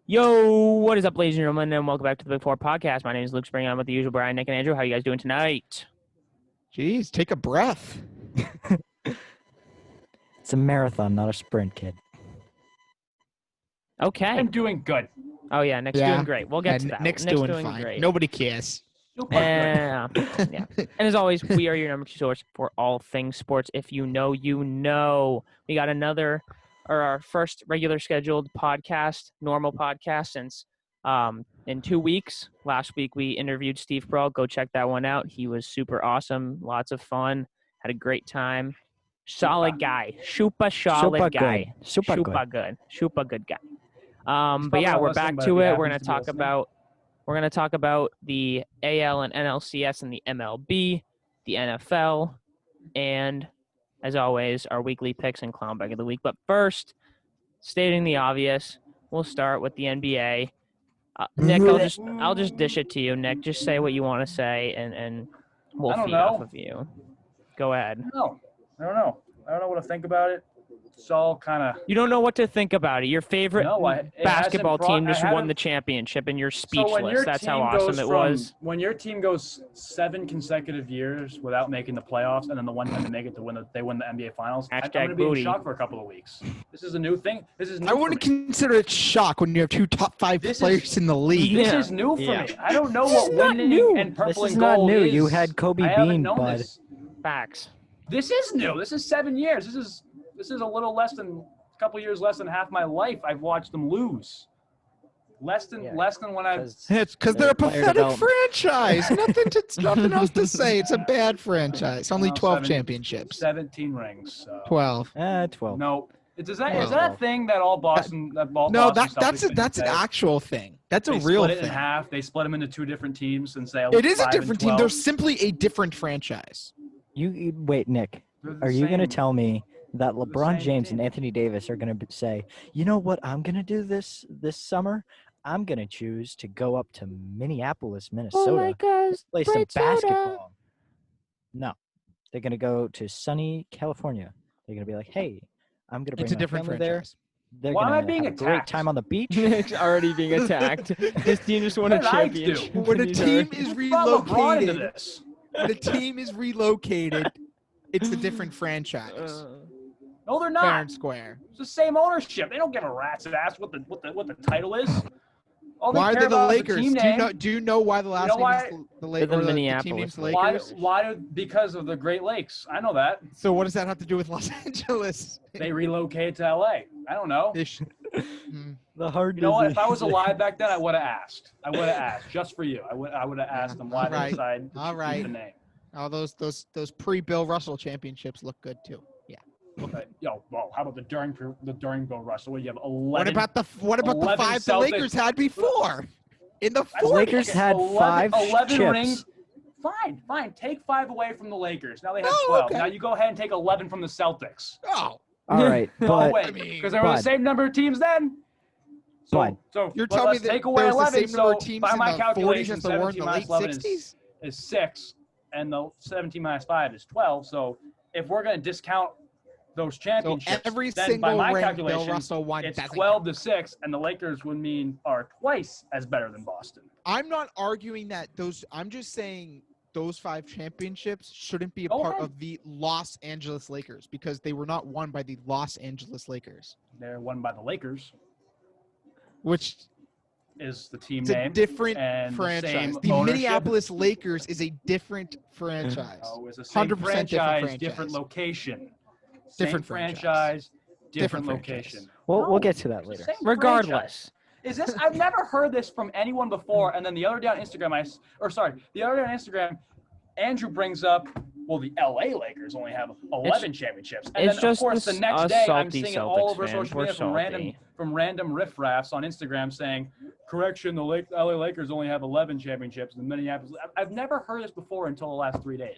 Yo, what is up, ladies and gentlemen, and welcome back to the Big Four Podcast. My name is Luke Spring. I'm with the usual Brian, Nick, and Andrew. How are you guys doing tonight? Jeez, take a breath. It's a marathon, not a sprint, kid. Okay. I'm doing good. Oh, yeah, Nick's Yeah. doing great. We'll get to that. Nick's doing fine. great. Nobody cares. Super good. Yeah. And as always, we are your number 2 source for all things sports. If you know, you know. We got our first regular scheduled podcast, normal podcast since in 2 weeks. Last week we interviewed Steve Brawl. Go check that one out. He was super awesome. Lots of fun. Had a great time. Solid guy. Super solid guy. Super good. Super good guy. But probably yeah, not we're listening, back but to if he it. We're happens gonna to be talk listening. about the AL and NLCS and the MLB, the NFL, and as always, our weekly picks and clown bag of the week. But first, stating the obvious, we'll start with the NBA. Nick, I'll just dish it to you. Nick, just say what you want to say, and we'll I don't feed off know. of you. Go ahead. I don't know what to think about it. It's all kind of. You don't know what to think about it. Your favorite No, it basketball hasn't team brought- just I won haven't- the championship, and you're So when speechless. your That's how team awesome goes it from- was. When your team goes 7 consecutive years without making the playoffs, and then the one time they make it to they win the NBA Finals, I'm Hashtag going to be booty. in shock for a couple of weeks. This is a new thing. This is new I wouldn't for me. consider it shock when you have two top 5 This players is- in the league. This Yeah. is new for Yeah. me. I don't know This what is not winning new. and purple This is and not gold new. is. You had Kobe I haven't Bean, known bud. this. Facts. This is new. This is 7 years. This is a little less than a couple years less than half my life. I've watched them lose. Less than when I. It's because they're a Player pathetic development. franchise. Nothing else to say. It's a bad franchise. Only No, 12 seven- championships. 17 rings. So. 12. 12. No. Is that Well, a thing that all Boston No, Boston that's Celtics an say? actual thing. That's a They real split it in thing. half. They split them into 2 different teams and say It is a 5 and different team. 12. They're simply a different franchise. You wait, Nick. They're the Are you going to same. tell me that the LeBron same James team. and Anthony Davis are going to say, you know what I'm going to do this summer? I'm going to choose to go up to Minneapolis, Minnesota, play some basketball. No. They're going to go to sunny California. They're going to be like, hey, I'm going to bring It's a my different family there. franchise. They're Why am I going to being have a great attacked? time on the beach. Nick's already being attacked. His team just won a What did I do? championship. When a and he's team already- is Who brought LeBron into relocated, this? when a team is relocated, it's a different franchise. No, they're Fair not. and square. It's the same ownership. They don't give a rat's ass what the title is. All they Why are care they the about is Lakers? team name. Do you know why the last know name why? is the They're Lakers? the The team Minneapolis name's Lakers. Lakers? Because of the Great Lakes. I know that. So what does that have to do with Los Angeles? They relocated to LA. I don't know. They should- Hmm. The hard You know what? If I was decision. alive back then, I would have asked. Just for you. I would have asked them why they Alright. decided to Alright. keep the name. Oh, those pre-Bill Russell championships look good too. Yeah. Okay. Well, how about the during Bill Russell? What do you have? 11. What about the 11 5 the Celtics? Lakers had before? In the That's 40s. Lakers had 5 chips. rings. Fine. Take 5 away from the Lakers. Now they have Oh, 12. okay. Now you go ahead and take 11 from the Celtics. Oh, All right, No, but wait, mean, because there were the Bud. same number of teams then. Bud. So you're but telling me let's that take there away was 11. the same number So of teams by in my the 40s calculation, as there were in 17 the minus late 11 60s? is 6, and the 17 minus 5 is 12. So if we're going to discount those So championships, every then by single my ring Bill calculation, Russell won it's doesn't 12 count. to 6, and the Lakers would mean are twice as better than Boston. I'm not arguing that those. I'm just saying those 5 championships shouldn't be a Go part ahead. of the Los Angeles Lakers because they were not won by the Los Angeles Lakers, They're won by the Lakers, which is the team is a name. different and the franchise. same The ownership. Minneapolis Lakers is a different franchise. Oh, it's the same 100% different franchise, different franchise. location. Different Same franchise. franchise, Different different franchise. location. we'll No, get to that it's the later. same Regardless. franchise. Is this? I've never heard this from anyone before. And then the other day on Instagram, the other day on Instagram, Andrew brings up, well, the LA Lakers only have 11 championships. And it's then, of just course, the us next day, I'm salty seeing it all Celtics over fans. social We're media from random riffraffs on Instagram saying, correction, the LA Lakers only have 11 championships. And the Minneapolis. I've never heard this before until the last 3 days.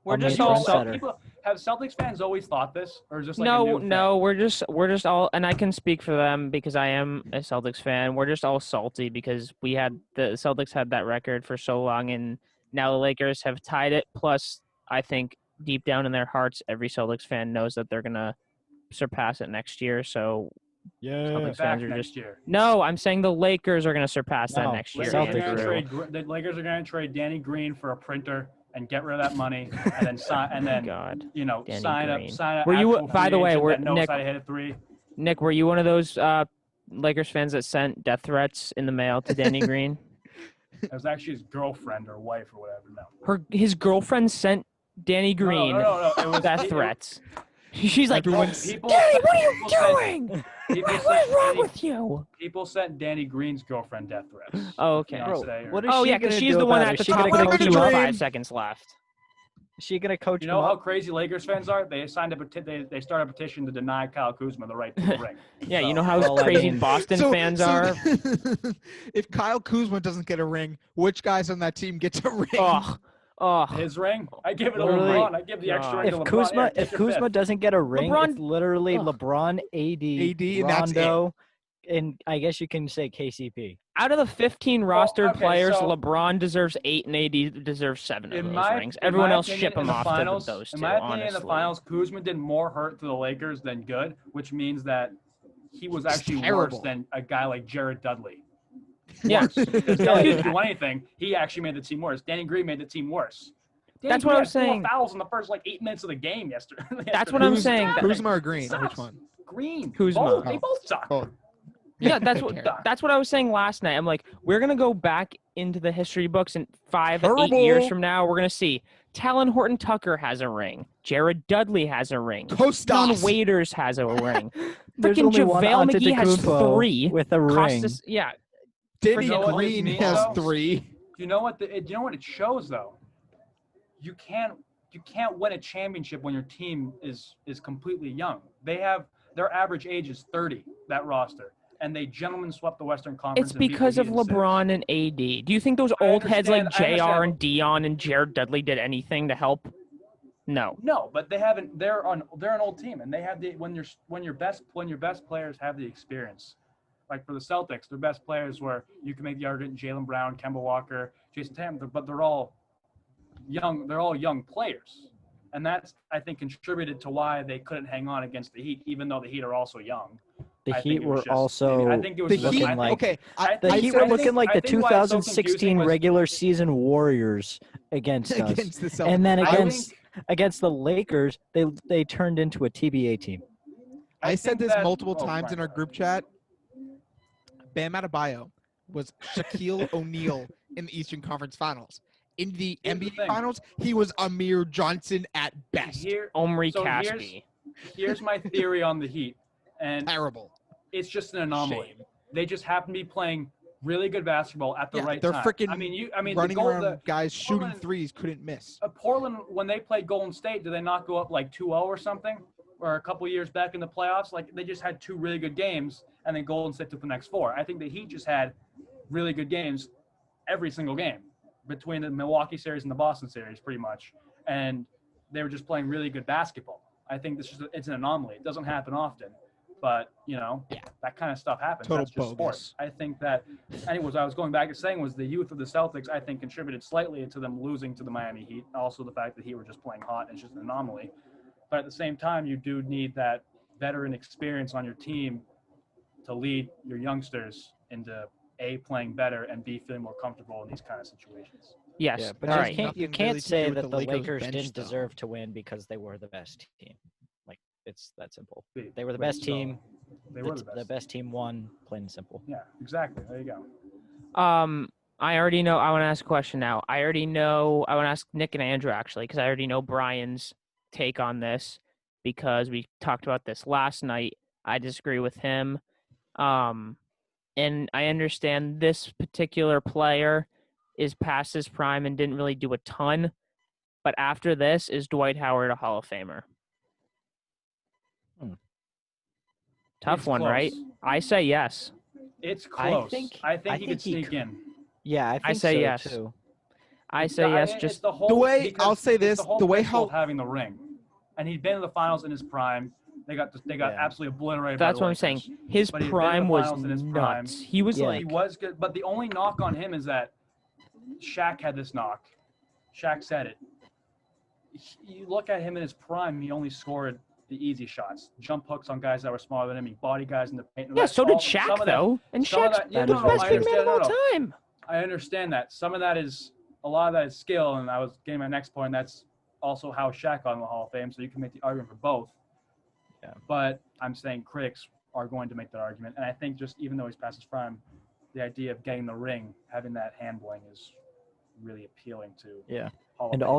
We're I'm just a all trendsetter. People, have Celtics fans always thought this? Or is this like a new thing? No, we're just all, and I can speak for them because I am a Celtics fan. We're just all salty because the Celtics had that record for so long, and now the Lakers have tied it. Plus, I think deep down in their hearts, every Celtics fan knows that they're gonna surpass it next year. So Yeah. Celtics back fans are next just year. No, I'm saying the Lakers are going to surpass that No, next the year. Celtics The Lakers are going to trade Danny Green for a printer and get rid of that money, and then sign and then God. Danny sign Green. up. Were you- Actual by free the way, agent were- that knows Nick- how to hit a three. Nick, were you one of those Lakers fans that sent death threats in the mail to Danny Green? It was actually his girlfriend or wife or whatever. No. His girlfriend sent Danny Green No. It was death threats. She's like, Everyone's- people. Danny, what are you people sent- doing? People What sent is wrong Danny- with you? People sent Danny Green's girlfriend death threats. Oh, okay. Fiance Bro, or- what is Oh, she yeah, because gonna she's do the one about at it? the Is she top gonna of the coach queue him with up? 5 seconds left. Is she gonna coach You him know how up? crazy Lakers fans are? They signed they started a petition to deny Kyle Kuzma the right to the ring. Yeah, you So- know how Well, I crazy mean- Boston fans are? If Kyle Kuzma doesn't get a ring, which guys on that team gets a ring? Oh, His ring? I give it to Literally, LeBron. I give the extra ring If to LeBron. Kuzma, Here, take if your Kuzma fifth. doesn't get a ring, LeBron- it's literally Ugh. LeBron, AD, and that's it. Rondo, and I guess you can say KCP. out of the 15 rostered okay, players, so- LeBron deserves 8 and AD deserves 7 of In those my, rings. in Everyone my else opinion, ship in them the off finals, to those two, In my opinion, in honestly. the finals, Kuzma did more hurt to the Lakers than good, which means that he was He's actually worse terrible. than a guy like Jared Dudley. Yeah. Worse. Because Dudley didn't do anything. He actually made the team worse. Danny Green made the team worse. Danny That's what Green I'm had 4 saying. fouls in the first 8 minutes of the game yesterday. That's what I'm saying. Kuzma or Green? Sucks. Which one? Green. Kuzma. Both. They both suck. Both. Yeah, that's Terrible. what I was saying last night. I'm like, we're gonna go back into the history books in 5, 8 Terrible. years from now. We're gonna see Talon Horton Tucker has a ring. Jared Dudley has a ring. John Kostas. Waiters has a ring. There's Freaking only one JaVale McGee has Antetokounmpo 3. with a ring. Costas, yeah, Danny You know what Green this has means, though? 3. Do you know what it shows though? You can't win a championship when your team is completely young. Their average age is 30, that roster, and they gentlemen swept the Western Conference. it's and beat the because of Heat in 6. LeBron and AD. Do you think those I old heads like understand- I JR understand. and Dion and Jared Dudley did anything to help? No. No, but they haven't. They're an old team, and they have when your best players have the experience. Like for the Celtics, their best players were, you can make the argument, Jaylen Brown, Kemba Walker, Jason Tatum, but they're all young. They're all young players, and that's, I think, contributed to why they couldn't hang on against the Heat, even though the Heat are also young. The I think Heat it was were just- also I think it was The just- looking Heat. I think- like Okay. I the think- Heat I were think- looking like I the think why it's so 2016 confusing was- regular season Warriors against us, Against the Celtics. and then I against think- against the Lakers, they turned into a TBA team. I said think this that- multiple oh, times in our right. group chat. Bam Adebayo was Shaquille O'Neal in the Eastern Conference Finals. In the Here's the NBA thing. Finals, he was Amir Johnson at best. Omri So here's- Caspi. Here's my theory on the Heat, and Terrible. it's just an anomaly. Shame. They just happen to be playing really good basketball at the Yeah, right they're time. freaking I mean, the Running goal, around, guys shooting Portland- threes couldn't miss. Portland, when they played Golden State, did they not go up like 2-0 or something? Or a couple years back in the playoffs, like they just had 2 really good games, and then Golden State took the next 4. I think the Heat just had really good games every single game between the Milwaukee series and the Boston series, pretty much, and they were just playing really good basketball. I think it's an anomaly. It doesn't happen often, but that kind of stuff happens. Total That's just bogus. sports. I think that, anyways, I was going back to saying was the youth of the Celtics, I think, contributed slightly to them losing to the Miami Heat. Also, the fact that Heat were just playing hot, and it's just an anomaly. But at the same time, you do need that veteran experience on your team to lead your youngsters into A, playing better, and B, feeling more comfortable in these kind of situations. Yes. Yeah, but All you right. can't Nothing say really to do with that the the Lakers Lakers bench, didn't though. deserve to win because they were the best team. Like it's that simple. Wait, They were the wait, best so team. They were the best. team won, plain and simple. Yeah, exactly. There you go. I already know. I want to ask a question now. I already know. I want to ask Nick and Andrew actually, because I already know Brian's take on this because we talked about this last night. I disagree with him. And I understand this particular player is past his prime and didn't really do a ton. But after this, is Dwight Howard a Hall of Famer? Tough It's one, close. right? I say yes. It's I close. think- I think I he think could he sneak could. in. Yeah, I think say so yes. too. I say yes. It's Just the whole, The way- because I'll say it's this, the, whole the way principle how- of having the ring, and he'd been in the finals in his prime. They got Yeah. absolutely obliterated. that's by what the I'm Lakers. saying. His But he'd been in the prime was finals in his prime. nuts. He was Yeah. like He was good, but the only knock on him is that Shaq had this knock. Shaq said it. You look at him in his prime; he only scored the easy shots, jump hooks on guys that were smaller than him. He body guys in the paint. And Yeah, that's so did all- some Shaq of that- though, and some of Shaq's that- yeah, the no, best I big man of all understand. time. I understand that. Some of that is a lot of that is skill, and I was getting my next point. That's also how Shaq got in the Hall of Fame. So you can make the argument for both. Yeah. But I'm saying critics are going to make that argument, and I think just even though he's past his prime, the idea of getting the ring, having that handling, is really appealing to. Yeah. Hall of And Fame.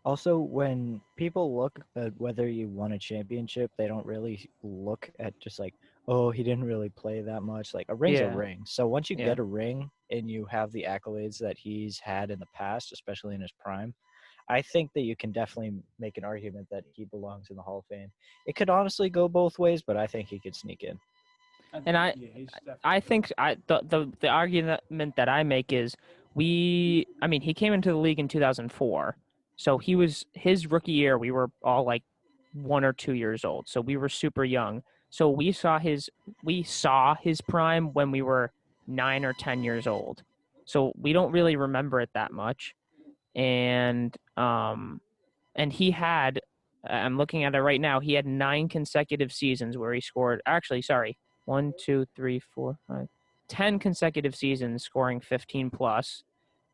also when people look at whether you won a championship, they don't really look at just like, oh, he didn't really play that much. Like a ring's Yeah. a ring. So once you Yeah. get a ring and you have the accolades that he's had in the past, especially in his prime, I think that you can definitely make an argument that he belongs in the Hall of Fame. It could honestly go both ways, but I think he could sneak in. And He's I think the argument that I make is he came into the league in 2004, so his rookie year. We were all like 1 or 2 years old, so we were super young. So we saw his prime when we were 9 or 10 years old. So we don't really remember it that much, and he had. I'm looking at it right now. He had 9 consecutive seasons where he scored. Actually, sorry. 1, 2, 3, 4, 5, 10 consecutive seasons scoring 15 plus,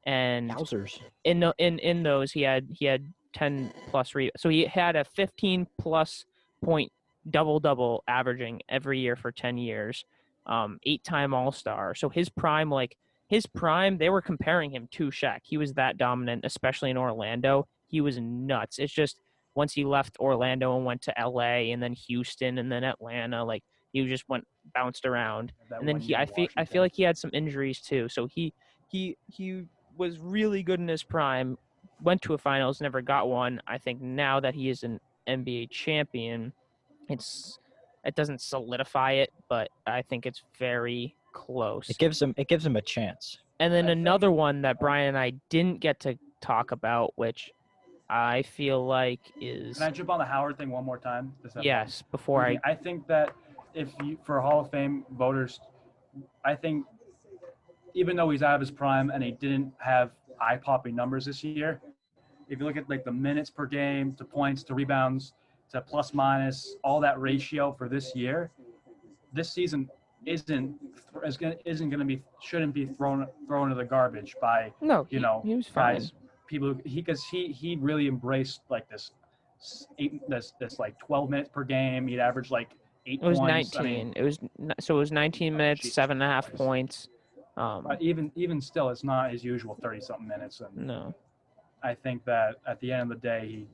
and Yowzers. in those he had 10 plus so he had a 15 plus point double averaging every year for 10 years, 8-time All-Star. So his prime, they were comparing him to Shaq. He was that dominant, especially in Orlando. He was nuts. It's just once he left Orlando and went to LA and then Houston and then Atlanta, like he just bounced around. that And then one year in I feel Washington. like he had some injuries too. So he was really good in his prime, went to a finals, never got one. I think now that he is an NBA champion, it doesn't solidify it, but I think it's very close. It gives him a chance. And then I think- another one that Brian and I didn't get to talk about, which I feel like is Can I jump on the Howard thing one more time? Does that yes. Before I think that for Hall of Fame voters, I think even though he's out of his prime and he didn't have eye-popping numbers this year, if you look at like the minutes per game to points to rebounds to plus minus, all that ratio for this year, this season shouldn't be thrown into the garbage by no, you know he was fine. guys, people because he really embraced like this like 12 minutes per game. He'd average like 8 It was points. 19. I mean, It was 19 minutes, Jesus 7.5 Christ. points. but even still, it's not his usual 30-something minutes. And No. I think that at the end of the day,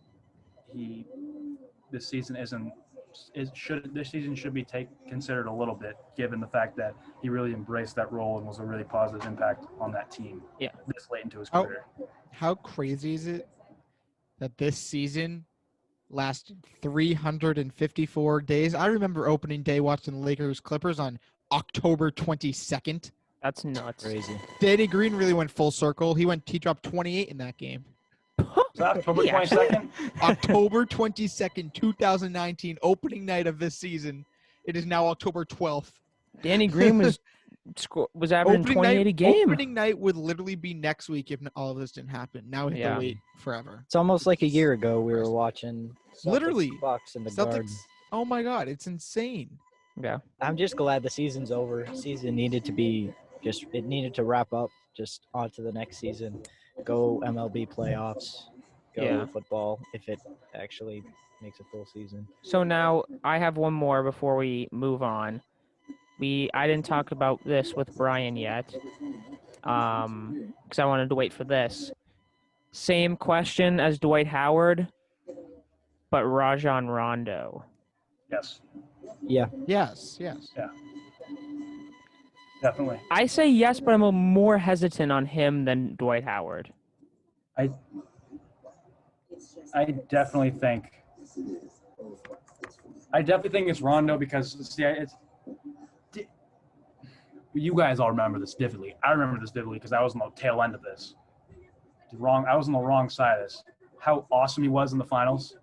this season should be considered a little bit, given the fact that he really embraced that role and was a really positive impact on that team. Yeah. This late into his Oh. career. How crazy is it that this season lasted 354 days? I remember opening day watching the Lakers Clippers on October 22nd. That's nuts. Crazy. Danny Green really went full circle. He dropped 28 in that game. So October He actually- 22nd. October 22nd, 2019, opening night of this season. It is now October 12th. Danny Green was averaging 28 a game. Opening night would literally be next week if all of this didn't happen. Now we have Yeah. to wait forever. It's almost like a year ago we were watching Celtics Literally, Bucks in the garden. Celtics. Oh my God, it's insane. Yeah. I'm just glad the season's over. Season needed to wrap up. Just on to the next season. Go MLB playoffs. Go Yeah. football if it actually makes a full season. So now I have one more before we move on. I didn't talk about this with Brian yet, because I wanted to wait for this. Same question as Dwight Howard, but Rajon Rondo. Yes, Yeah. Yes. definitely. I say yes, but I'm more hesitant on him than Dwight Howard. I definitely think it's Rondo because you guys all remember this vividly. I remember this vividly because I was on the tail end of this. I was on the wrong side of this. How awesome he was in the finals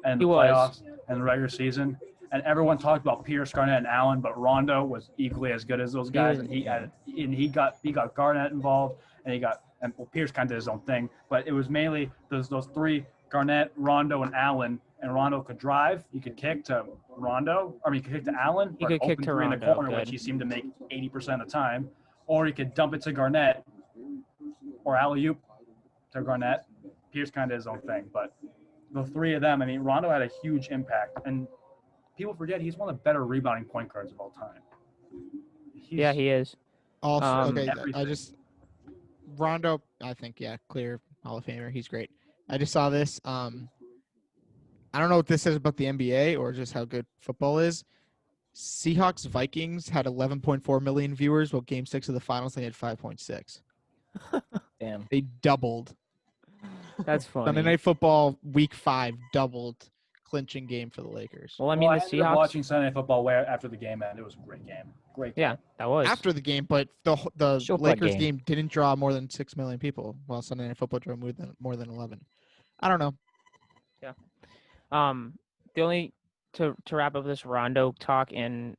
and He the was. playoffs and the regular season. And everyone talked about Pierce, Garnett, and Allen, but Rondo was equally as good as those guys. was- And he got Garnett involved, and Pierce kind of did his own thing. But it was mainly those three, Garnett, Rondo, and Allen, and Rondo could drive, you could kick to Rondo, or you could kick to Allen, He or could kick open to three in the Rondo, corner, good. which he seemed to make 80% of the time, or he could dump it to Garnett, or alley-oop to Garnett. Pierce kind of his own thing, but the three of them, I mean, Rondo had a huge impact, and people forget he's one of the better rebounding point guards of all time. Yeah, he is. Also, okay, everything. Rondo, I think, clear Hall of Famer. He's great. I just saw this. I don't know what this says about the NBA or just how good football is. Seahawks Vikings had 11.4 million viewers, while Game 6 of the finals they had 5.6. Damn. They doubled. That's funny. Sunday Night Football Week 5 doubled, clinching game for the Lakers. Well, I mean, the ended up Seahawks. watching Sunday Night Football after the game ended. It was a great game. Great game. Yeah, that was. After the game, but the Showcase Lakers game. game didn't draw more than 6 million people, while Sunday Night Football drew more than 11. I don't know. The only to wrap up this Rondo talk and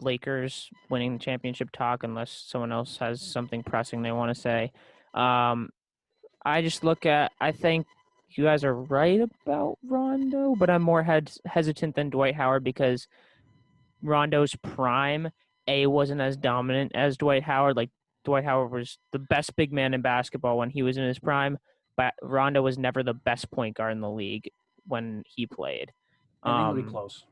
Lakers winning the championship talk, unless someone else has something pressing they want to say. I just I think you guys are right about Rondo, but I'm more hesitant than Dwight Howard because Rondo's prime, wasn't as dominant as Dwight Howard. Like, Dwight Howard was the best big man in basketball when he was in his prime, but Rondo was never the best point guard in the league when he played. I think it'll be close.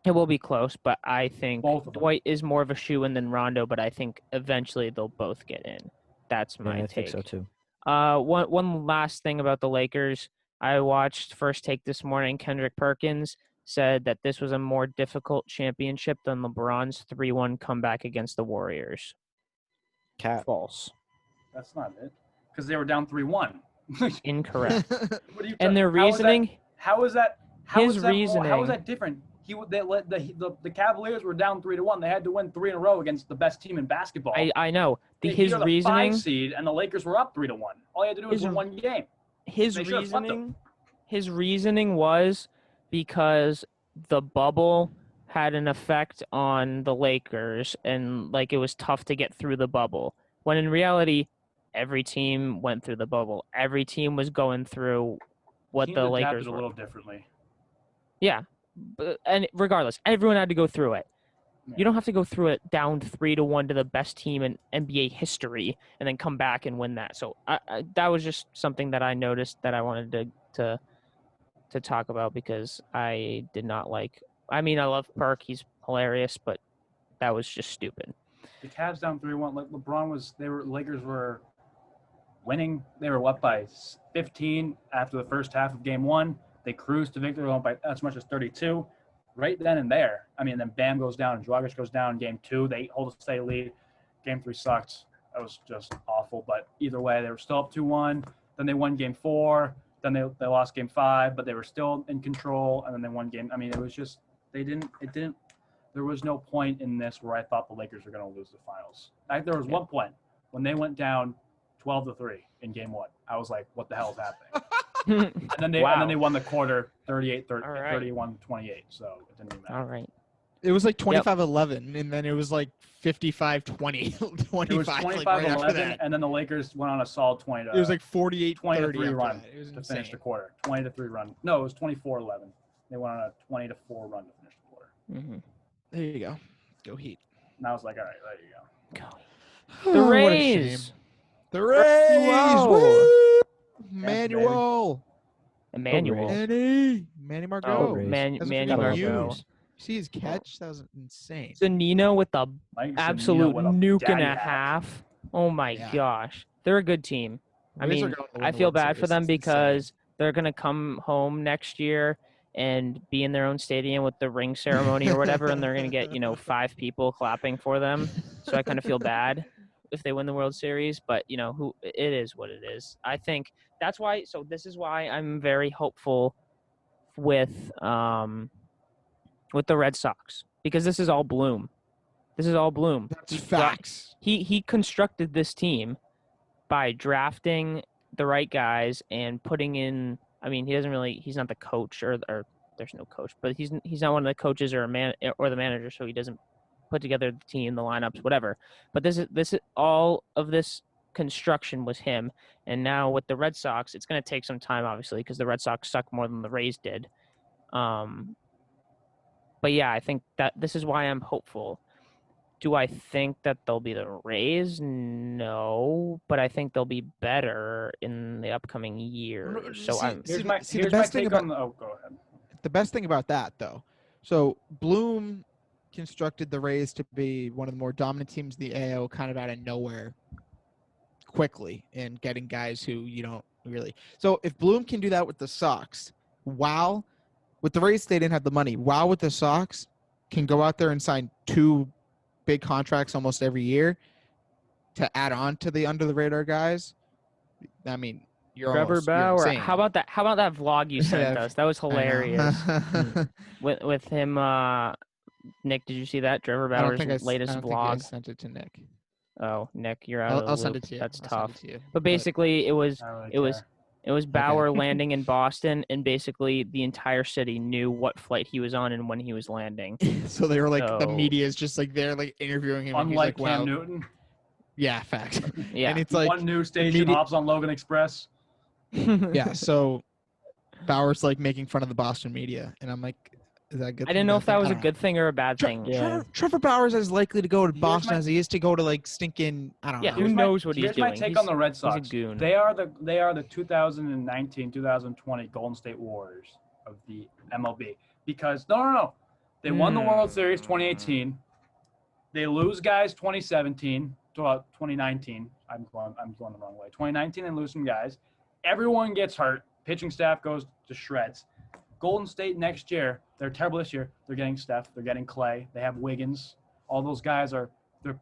It will be close, but I think Both of them. Dwight is more of a shoe-in than Rondo, but I think eventually they'll both get in. That's my I take. think so too. One last thing about the Lakers. I watched First Take this morning. Kendrick Perkins said that this was a more difficult championship than LeBron's 3-1 comeback against the Warriors. Cat. False. That's not it. Because they were down 3-1. Incorrect. What are you And their how is that- reasoning, How is that? His How reasoning- is that different? The Cavaliers were down 3-1. They had to win 3 in a row against the best team in basketball. I know. They His were the reasoning, 5 seed, and the Lakers were up 3-1. All you had to do was His- win one game. his They should've swept them. reasoning was because the bubble had an effect on the Lakers and like it was tough to get through the bubble. When in reality, every team went through the bubble. Every team was going through what Teams the adapted Lakers a were. little differently. Yeah. And regardless, everyone had to go through it. Yeah. You don't have to go through it down 3-1 to the best team in NBA history and then come back and win that. So that was just something that I noticed that I wanted to talk about because I did not like. I mean, I love Perk; he's hilarious, but that was just stupid. The Cavs down 3-1. Like Lakers were winning. They were up by 15 after the first half of Game 1. They cruised to victory, went by as much as 32. Right then and there. I mean, then Bam goes down and Dragic goes down in Game 2. They hold a steady lead. Game 3 sucked. That was just awful. But either way, they were still up 2-1. Then they won Game 4. Then they lost Game 5, but they were still in control. And then they won Game. I mean, it was just there was no point in this where I thought the Lakers were going to lose the finals. There was one point when they went down 12-3 in Game 1. I was like, what the hell is happening? And then they won the quarter 38-30, All right. 31-28. So it didn't even matter. All right. It was like 25-11, and then it was like 55-20, 25. It was like right after 25-11, that. and then the Lakers went on a solid 20 to. It was like 48-30 20-3 after run that. It was to finish insane. the quarter. 20-3 run. No, it was 24-11. They went on a 20-4 run to finish the quarter. Mm-hmm. There you go. Go Heat. And I was like, all right, there you go. The Oh, what a Rays. shame. The Rays. Whoa. Woo! Manuel. Emmanuel. Manny Margot. Oh, Rays. Manny That's what Gotta gotta love Margot. Rays. See his catch? That was insane. Zanino with the Mike absolute Zunino with nuke and daddy a hat. half. Oh my Yeah. gosh. They're a good team. I Rays are mean, going to win I the feel World bad for Series. them It's insane. because they're going to come home next year and be in their own stadium with the ring ceremony or whatever, and they're going to get, 5 people clapping for them. So I kind of feel bad if they win the World Series, but, it is what it is. I think that's why – so this is why I'm very hopeful with the Red Sox because this is all Bloom. This is all Bloom. That's He got- facts. He constructed this team by drafting the right guys and putting in. I mean, he's not the coach or there's no coach, but he's not one of the coaches or the manager, so he doesn't put together the team, the lineups, whatever. But this is all of this construction was him, and now with the Red Sox, it's going to take some time, obviously, because the Red Sox suck more than the Rays did. But yeah, I think that this is why I'm hopeful. Do I think that they'll be the Rays? No, but I think they'll be better in the upcoming years. So I'm Here's See, my the here's my best thing take about- on the. Oh, go ahead. The best thing about that, though, so Bloom constructed the Rays to be one of the more dominant teams in the AL, kind of out of nowhere, quickly, and getting guys who you don't really. So if Bloom can do that with the Sox, wow, with the Rays they didn't have the money. Wow, with the Sox can go out there and sign 2 big contracts almost every year to add on to the under the radar guys. I mean, you're Trevor almost, you're Bauer. insane. How about that? How about that vlog you sent Yeah, us? That was I know. hilarious. with him, Nick, did you see that? Trevor I don't Bauer's think I latest think I vlog. sent it to Nick. Oh, Nick, you're out of the I'll send loop. it to you. That's I'll tough. Send it to you. But basically, it was I don't really it was care. it was Bauer landing in Boston, and basically the entire city knew what flight he was on and when he was landing. So they were like, the So- media is just like there, like interviewing him. and he's Unlike like, Cam wow. Newton, Yeah, facts. Yeah. And it's like, one news station media- hops on Logan Express. yeah. So Bauer's like making fun of the Boston media, and I'm like, is that a good? I didn't know if that was a good thing or a bad thing. Yeah. Trevor Bauer's as likely to go to Here's Boston my- as he is to go to like stinking. I don't Yeah, know. who Here's knows what he's Here's my doing? take on the Red He's Sox. a goon. They are the 2019-2020 Golden State Warriors of the MLB because no. They won the World Series 2018. They lose guys 2017 to 2019. I'm going the wrong way. 2019 and lose some guys. Everyone gets hurt. Pitching staff goes to shreds. Golden State next year, they're terrible this year. They're getting Steph. They're getting Clay. They have Wiggins. All those guys they're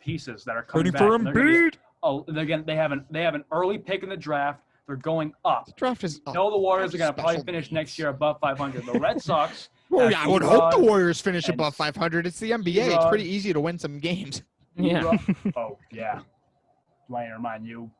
pieces that are coming back. and they're gonna be- they have an early pick in the draft. They're going up. The draft is. No, the Warriors are going to probably special finish needs. next year above 500. The Red Sox. Well, have yeah, I would Erod hope the Warriors finish and above 500. It's the NBA. It's Erod. pretty easy to win some games. Yeah. Oh yeah. Do I remind you?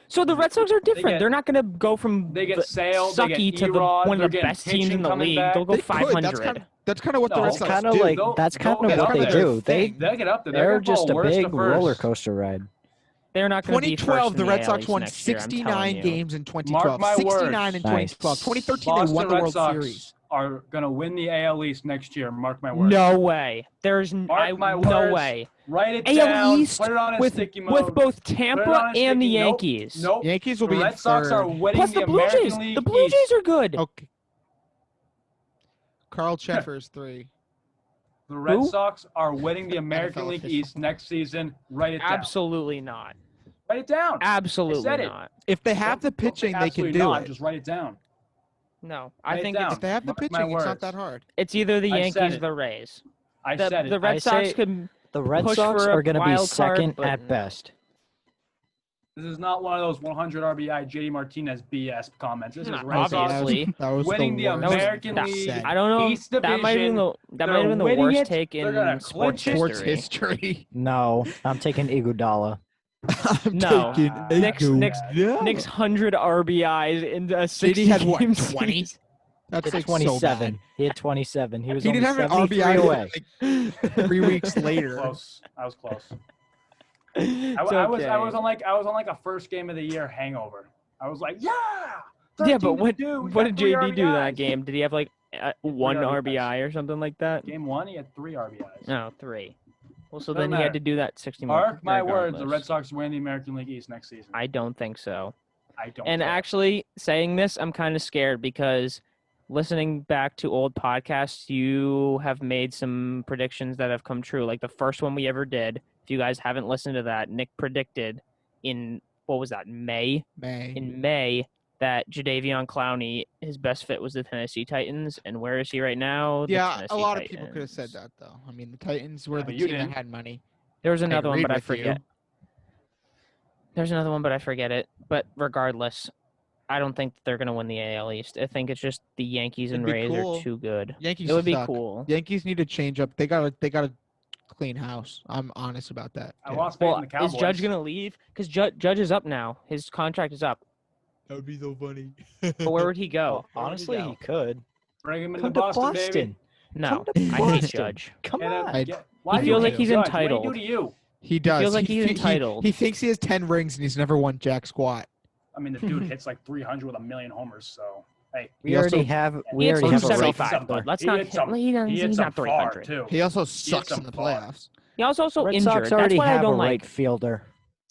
So the Red Sox are different. get- They're not going to go from They get the Sale. They sucky get to Erod. one They're of the getting best teams in pitching the coming league. back. They'll go They could. 500. That's kind of what the No, Red it's Sox kind of do. like They'll- that's kind they'll of get what up they there. do. They'll get up there. They're gonna just fall a worst to big first. roller coaster ride. They're not going to be first 2012, in the Red AL Sox East won next year, I'm telling 69 you. games in 2012. my 69 in words. 2012. Nice. 2013, they Boston won the Red World Sox Series. are gonna win the AL East next year. Mark my words. No way. There's Mark my no words. way. Write it AL down. East Put it on a with sticky mode. both Put it Tampa on a and the sticky- nope, Yankees. Nope. Yankees will The be Red in Sox are third. winning Plus the Blue American Jays. League The Blue East. Jays are good. Okay. Carl Cheffers 3. The Red Who? Sox are winning the American NFL League official. East next season. Write it down. Absolutely not. Write it down. Absolutely said it. not. If they have the Don't say pitching, they can absolutely do not. it. Just write it down. No, Write I it think down. If they have the Mark my pitching, it's not words. that hard. it's either the I said Yankees or it. the Rays. I The, said it. the Red I Sox say- could. The Red Push Sox for a are going to be wild card, second but at best. This is not one of those 100 RBI JD Martinez BS comments. This is Red Sox Obviously. That was winning the worst thing American you've League. said. I don't know. East That might have been Division. that might have been the winning worst it. take They're gonna in sports clinch it. Sports history. history. No, I'm taking Iguodala. I'm No. taking Nick's Yeah. 100 RBIs in a 60 JD had what, game 20? season. That's He had like 27. So He had 27. He was bad. He only didn't have an 73 RBI away. like 3 weeks later. Close. I was close. It's I was okay. on like a first game of the year hangover. I was like, yeah. Yeah, 13 but to what do. We what got did 3 JD do that RBIs. game? Did he have like one RBIs. RBI or something like that? Game 1, he had 3 RBIs. No, 3. Well, so Doesn't then he had matter. to do that 60 more. Mark my words, the Red regardless. Sox win the American League East next season. I don't think so. I don't. And care. actually, saying this, I'm kind of scared because listening back to old podcasts, you have made some predictions that have come true. Like the first one we ever did. If you guys haven't listened to that, Nick predicted in what was that, May? May. In May, that Jadeveon Clowney, his best fit was the Tennessee Titans, and where is he right now? The Yeah, a Tennessee lot of people could have Titans. said that though. I mean, the Titans were Yeah, the but you team that didn't. had money. There was another one, agreed but I with you. forget. There's another one, but I forget it. But regardless, I don't think they're going to win the AL East. I think it's just the Yankees and It'd be Rays cool. are too good. Yankees It would be suck. cool. Yankees need to change up. They got to clean house. I'm honest about that. I Yeah. lost faith Well, in the is Cowboys. Judge going to leave? Because Judge is up now. His contract is up. That would be so funny. But where would he go? Well, honestly, go? he could. Bring him Come into to Boston, Boston. baby. No, Come to I hate Boston. Judge. Come Get him- on. I- get- why He do you feels like hate he's Judge? What entitled. did he do to you? He does. feels like he's entitled. He thinks he has 10 rings and he's never won jack squat. I mean, the dude hits like 300 with a million homers, so Hey, We He already also- have. He We hits already have a 275, right but fielder. let's He not. hits some- He's some not far, 300. too. He also sucks some in the far. playoffs. He also Red injured. Sox That's already what I have a don't right like. fielder.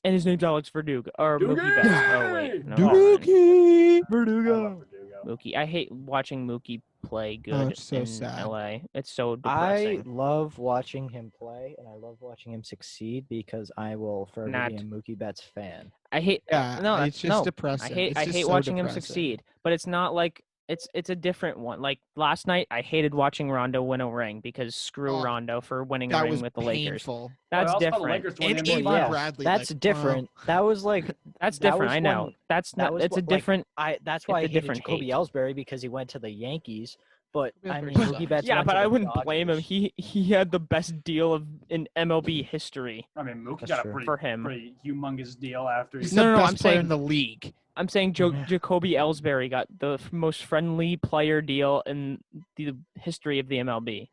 And his name's Alex Verdugo or Mookie Doogie! Betts. Oh wait, no, Doogie. I love Verdugo. Mookie. I hate watching Mookie play good Oh, it's so in sad. LA. It's so I depressing. love watching him play, and I love watching him succeed because I will forever Not- be a Mookie Betts fan. I hate. Yeah, no, it's just no. depressing. I It's just hate so watching him depressing. succeed, but it's not like it's a different one. Like last night, I hated watching Rondo win a ring because screw Oh, Rondo for winning a That ring was with the Lakers. painful. That's I also called the different. Lakers to win And the NBA Avery yeah, Finals. Bradley. That's like, different. That was like That's that different. was I know. when- That's that not. was It's a what, like, different. That's why I It's a hated different Jacoby hate. Ellsbury because he went to the Yankees. But I Ellsbury mean, sucks. Mookie Betts. Yeah, went but to I the wouldn't blame him. Dodgers. He had the best deal in MLB history. I mean, Mookie That's got a true. pretty, For him. pretty humongous deal after he He's No, the no, best I'm player saying- in the league. I'm saying Jacoby Ellsbury got the most friendly player deal in the history of the MLB.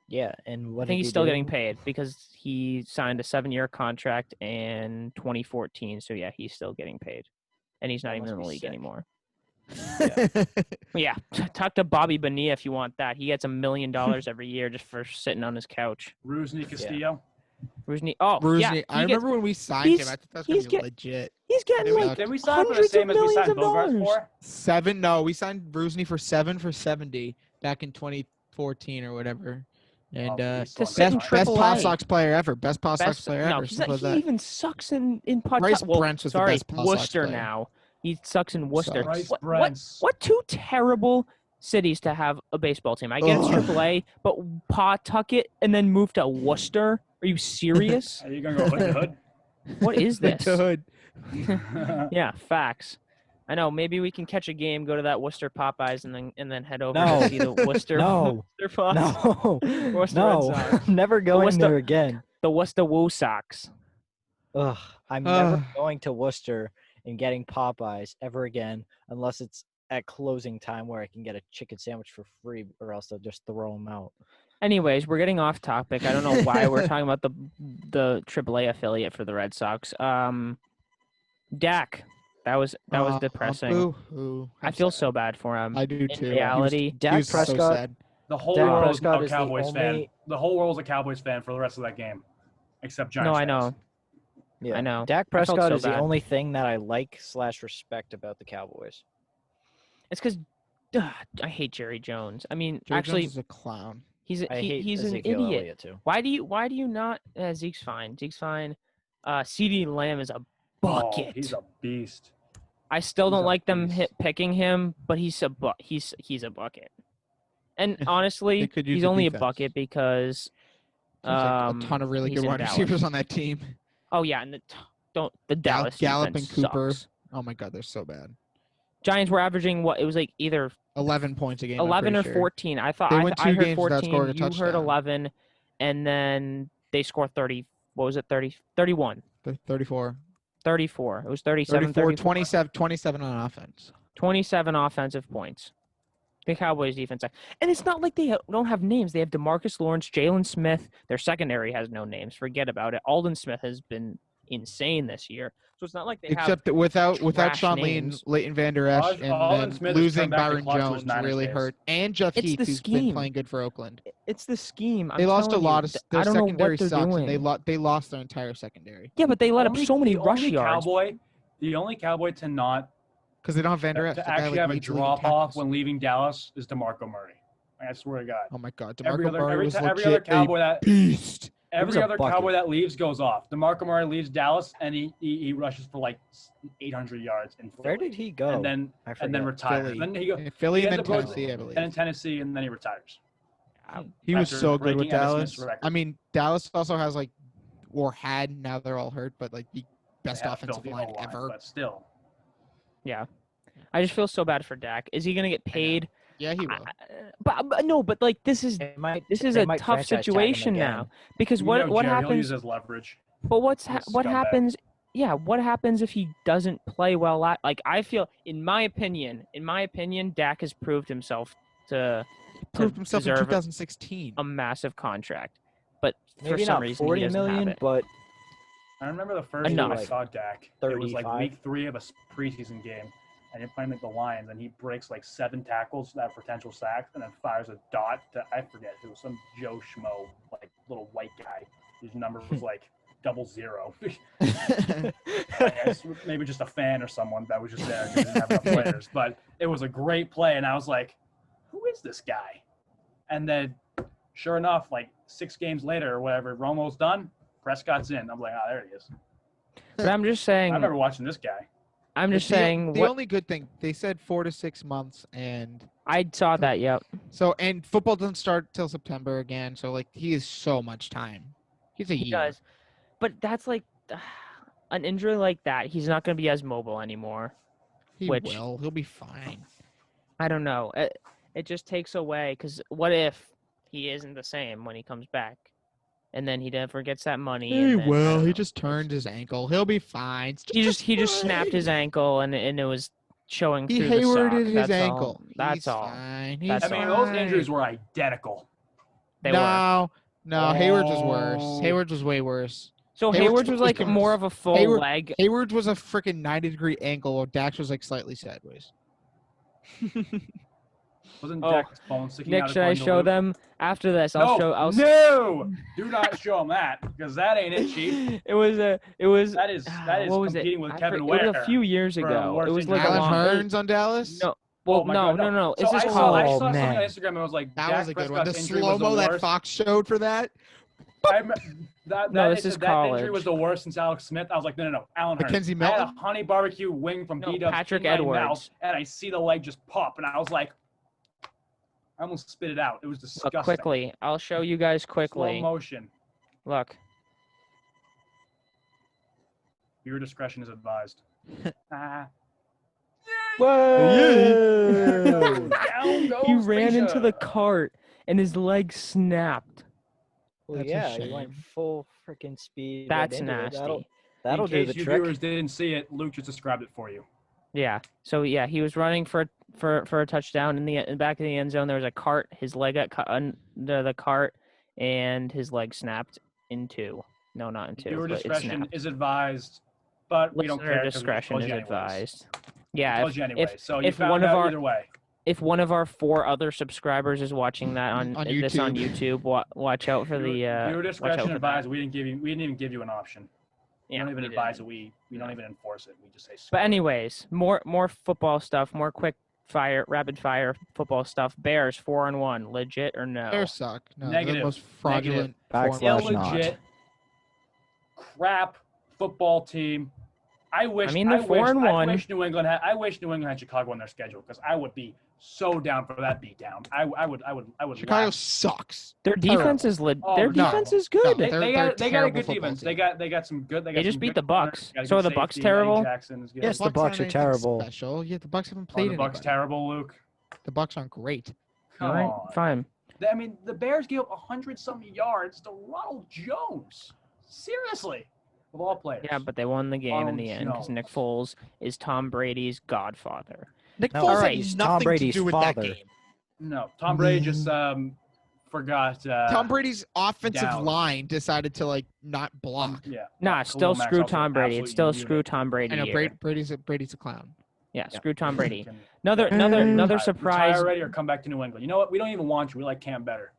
Yeah, and what I think did he's he still do? getting paid because he signed a 7-year contract in 2014. So yeah, he's still getting paid, and he's not That even must in the be league sick. anymore. Yeah, talk to Bobby Bonilla if you want that. He gets $1 million every year just for sitting on his couch. Rusney Castillo. Rusney, oh Rusney, yeah, I remember when we signed him. I thought that was he's gonna be get- legit. he's getting Did we- like Did we sign for the hundreds of same as we millions signed of Bogarts dollars. for? 7. No, we signed Rusney for 7 for 70 back in 2014 or whatever. And Oh, he's To still sit in not- best Paw AAA. Sox player ever. Best Paw Sox Best, player no, ever. he's Simple not, as he that. even sucks in pot. Bryce Well, Brents was the sorry, best Paw Sox Worcester player. now. He sucks in Worcester. Sucks. Bryce What Brents. two terrible cities to have a baseball team? I get it's Ugh. AAA, but Pawtucket and then move to Worcester? Are you serious? Are you gonna go hood to hood? What is The this? hood. Yeah, facts. I know. Maybe we can catch a game, go to that Worcester Popeyes, and then head over No. to see the Worcester. No. Worcester Pops. No, Worcester Red no, Sox. never going Worcester- there again. The Worcester Woo Sox. Ugh, I'm never Ugh. going to Worcester and getting Popeyes ever again unless it's at closing time where I can get a chicken sandwich for free, or else they'll just throw them out. Anyways, we're getting off topic. I don't know why we're talking about the AAA affiliate for the Red Sox. Dak, that was depressing. Boo-hoo. I I'm feel sad. so bad for him. I do in too. reality, He Dak was so Prescott- sad. The whole Dak world was Prescott a is the Cowboys fan. only- The whole world was a Cowboys fan for the rest of that game, except Giants. No, I fans. know. Yeah, I know. Dak I felt Prescott so is the bad. only thing that I like / respect about the Cowboys. It's because I hate Jerry Jones. I mean, Jerry actually, Jones is a clown. he's I hate he's an Ezekiel idiot. Elliott too. Why do you not? Zeke's fine. Zeke's fine. CD Lamb is a bucket. Oh, he's a beast. I still he's don't a like them beast. picking him, but he's a bucket. And honestly, They could use he's the only defense. a bucket because There's like a ton of really he's good in wide Dallas. receivers on that team. Oh yeah, and the Dallas Gallup defense and Cooper. sucks. Oh my God, they're so bad. Giants were averaging what it was like either 11 points a game. I'm 11 or pretty sure. 14. I thought They I, went I 2 heard games without 14. scoring a You heard touchdown. 11, and then they scored 30. What was it? 30, 31, 34. 34. It was 37, 34, 34. 27 on offense. 27 offensive points. The Cowboys defense. And it's not like they don't have names. They have DeMarcus Lawrence, Jalen Smith. Their secondary has no names. Forget about it. Alden Smith has been insane this year. So it's not like they have Except that without trash Sean Lee and names. Leighton Vander Esch Alden and then Smith has losing turned back the Byron clock to his Jones Niners really days. hurt. And Jeff It's Heath, the who's been scheme. playing good for Oakland. It's the scheme. I'm They lost a telling lot you, of th- their I don't know secondary what they're sucks, doing. and they lost their entire secondary Yeah, but they let up Only- so many the rush only yards. The only Cowboy to not because they don't have Vander Esch. to the guy, actually like, have a leads the league in drop off tackles. when leaving Dallas is DeMarco Murray. I swear to God. Oh my God, Every DeMarco other Murray was every legit other a Cowboy that beast. every a other bucket. Cowboy that leaves goes off. DeMarco Murray leaves Dallas and he rushes for like 800 yards in Philly. Where did he go? and then I and then forget. retires. Philly. Then he go In Philly he and ends then up going- Tennessee, I believe. and in Tennessee and then he retires. He was after so good with breaking Emmitt Dallas. Smith's record. I mean, Dallas also has like, or had, now they're all hurt, but like the best They have offensive filthy line O-line, ever. But still, Yeah. I just feel so bad for Dak. Is he going to get paid? Yeah, he will. But no, but like this is They might- this is they a might tough franchise tag him situation again. now because you what know what Jerry, he'll happens use his leverage. but what He's a scumbag. happens yeah, what happens if he doesn't play well like I feel in my opinion, Dak has proved himself to Proved himself in deserve 2016. a massive contract. But for Maybe some not reason he 40 doesn't have million, it. but I remember the first Enough. time I saw Dak. It was like 35. week 3 of a preseason game, and you're playing like the Lions, and he breaks like 7 tackles that have potential sacks, and then fires a dot to, I forget who, some Joe Schmo, like little white guy whose number was like 00. I guess maybe just a fan or someone that was just there because didn't have enough players. But it was a great play, and I was like, who is this guy? And then, sure enough, like 6 games later or whatever, Romo's done, Prescott's in. I'm like, there he is. But I'm just saying. I remember watching this guy. I'm just saying. The only good thing, they said 4 to 6 months, and I saw that. Yep. so and football doesn't start till September again. So like he has so much time. He's a He year. does. But that's like an injury like that. He's not going to be as mobile anymore. He which- will. He'll be fine. I don't know. It just takes away because what if he isn't the same when he comes back, and then he never gets that money? He and then, I will. don't He know. just turned his ankle. He'll be fine. It's He just a snapped his sprain. ankle and it was showing He through the sock. Haywarded his That's all. ankle. That's He's all. Fine. That's He's I mean, all. those injuries were identical. They were. No, Hayward's was worse. Oh. Hayward's was way worse. So Hayward's Hayward's was was like worse. more of a full Hayward- leg. Hayward's was a freaking 90-degree ankle, while Dax was like slightly sideways. Wasn't Oh. Dak's phone sticking Nick, out should I according to show Luke? them after this? No, no! Do not show him that because that ain't it, Chief. It was That is what was competing it? with I Kevin It Ware. was a few years for ago. worst It was injury. like a Alan long. Hearns on Dallas. No, Oh well, my no, God, no, no. So It's just I college. saw something man. on Instagram. And it was like That Dak was a good one. The Prescott's injury was slow-mo the that worst. Fox showed for that. No, this is that injury college. was the worst since Alex Smith. I was like, no, Alan Hearns. Mackenzie I had a Melton? honey barbecue wing from No, B-Dubs Patrick in my Edwards. mouth, and I see the leg just pop, and I was like, I almost spit it out. It was disgusting. Look, quickly. I'll show you guys Slow quickly. motion. Look. Your discretion is advised. Ah. Whoa! Down goes He ran into the Misha. cart and his leg snapped. Well, That's a yeah, he went shame. full freaking speed. right That's into it. nasty. That'll In do case the you trick. viewers didn't see it, Luke just described it for you. Yeah. So yeah, he was running for a touchdown in the back of the end zone. There was a cart. His leg got caught under the cart, and his leg snapped in two. No, not in two. Viewer but it discretion snapped. is advised, but we don't Listener care. 'cause we discretion told is you anyways. advised. We Yeah. told you anyway, so you if found one of out our- either way. If one of our 4 other subscribers is watching that on this on YouTube, watch out for the. Viewer watch out discretion for advised. that. We didn't even give you an option. We Yeah, don't even we advise didn't. it. We don't even enforce it. We just say. But anyways, more football stuff, more rapid fire football stuff. Bears 4-1, legit or no? Bears suck. No, they're Negative. the most fraudulent. Backslash form of- not. illegit, crap football team. I wish. mean, they're 4-1. I wish New England had Chicago on their schedule because I would be so down for that beatdown. I would. Chicago laugh. sucks. Their defense is Oh, their no. defense is No, good. they're- They got a terrible good football defense. team. They got some good. They got just some beat good the corners. Bucks. Got a So good are the Bucks safety. Eddie terrible? Jackson is good. Yes, the aren't Bucks are anything terrible. Special. Yeah, the Bucks haven't Oh, played the Bucks anybody. terrible, Luke. The Bucks aren't great. Come All right, on. fine. I mean, the Bears gave up 100-something yards to Ronald Jones. Seriously, of all players. Yeah, but they won the game in Ronald the end because Nick Jones. Foles is Tom Brady's godfather. Nick No, Foles alright, had he's nothing Tom to Brady's do with that father. game. No, Tom Brady just forgot. Tom Brady's offensive down. line decided to like not block. Yeah. Nah, Khalil still Mack's screw also Tom an Brady. It's still absolute screw unit. Tom Brady. I know year. Brady's a clown. Yeah, screw Tom Brady. Can Another retire surprise. already or come back to New England. You know what? We don't even want you. We like Cam better.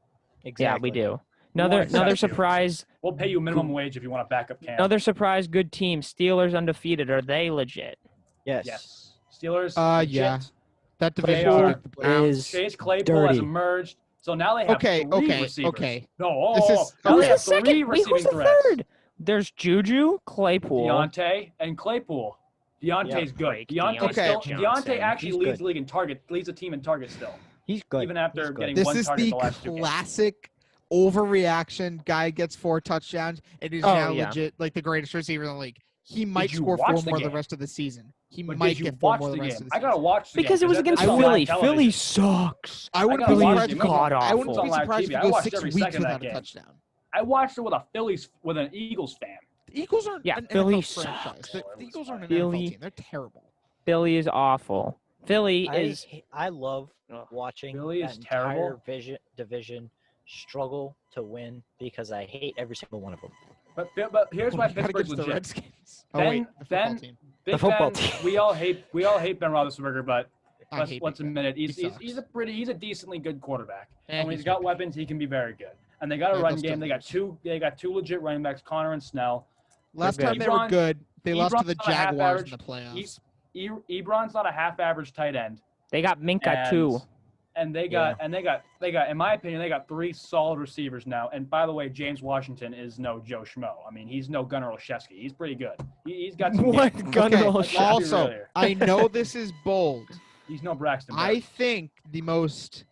Exactly. Yeah, we do. want Another to accept you. surprise. We'll pay you minimum wage if you want to back up Cam. Another surprise. Good team. Steelers undefeated. Are they legit? Yes. Yes. Steelers. Yeah. legit. That They division are- like the Browns. Is Chase Claypool has dirty. emerged. So now they have Okay, three okay, receivers. okay. No, This is- now Who's they the have second? three Wait, who's receiving the threats. third? There's Juju, Claypool. Deontay and Claypool. Deontay's good. Break Deontay Deontay still. Johnson. Deontay actually He's leads good. the league in target. Leads the team in targets still, He's good. even after He's good. getting This one is target the the last 2 games. classic overreaction. Guy gets 4 touchdowns and is Oh, now yeah. legit like the greatest receiver in the league. He might you score watch 4 the more the game? rest of the season. He But might did you get 4 watch more the the rest game? of the I gotta season. watch the Because game it was that- against it's on Philly. live television. Philly sucks. I wouldn't gotta be watch surprised it. if he goes- God I wouldn't awful. be surprised if I he goes watched 6 every weeks second of without that a game. touchdown. I watched it with an Eagles fan. The Eagles aren't Yeah, an Philly NFL franchise. sucks. The Eagles aren't an Philly- NFL team. They're terrible. Philly is awful. Philly is. I love Ugh. watching Philly that is entire terrible. division struggle to win because I hate every single one of them. But here's why Not Pittsburgh's against the legit. Redskins. Oh Then- wait, the football then- team. The football Ben, team. we all hate Ben Roethlisberger, but I hate let's Big Ben. admit it. He He's sucks. a decently good quarterback. And And when he's he's got good. weapons, he can be very good. And they got a Yeah, run they'll game. still They got two legit running backs, Connor and Snell. Last They're time good. they were good, they lost to the Ebron's not a half Jaguars in average. the playoffs. Ebron's not a half average tight end. They got Minka And- too. And they got, in my opinion, they got 3 solid receivers now. And by the way, James Washington is no Joe Schmo. I mean, he's no Gunnar Olszewski. He's pretty good. He's got some What games. Gunnar Okay, Olszewski? also, Earlier. I know this is bold. He's no Braxton. I Berrios. think the most.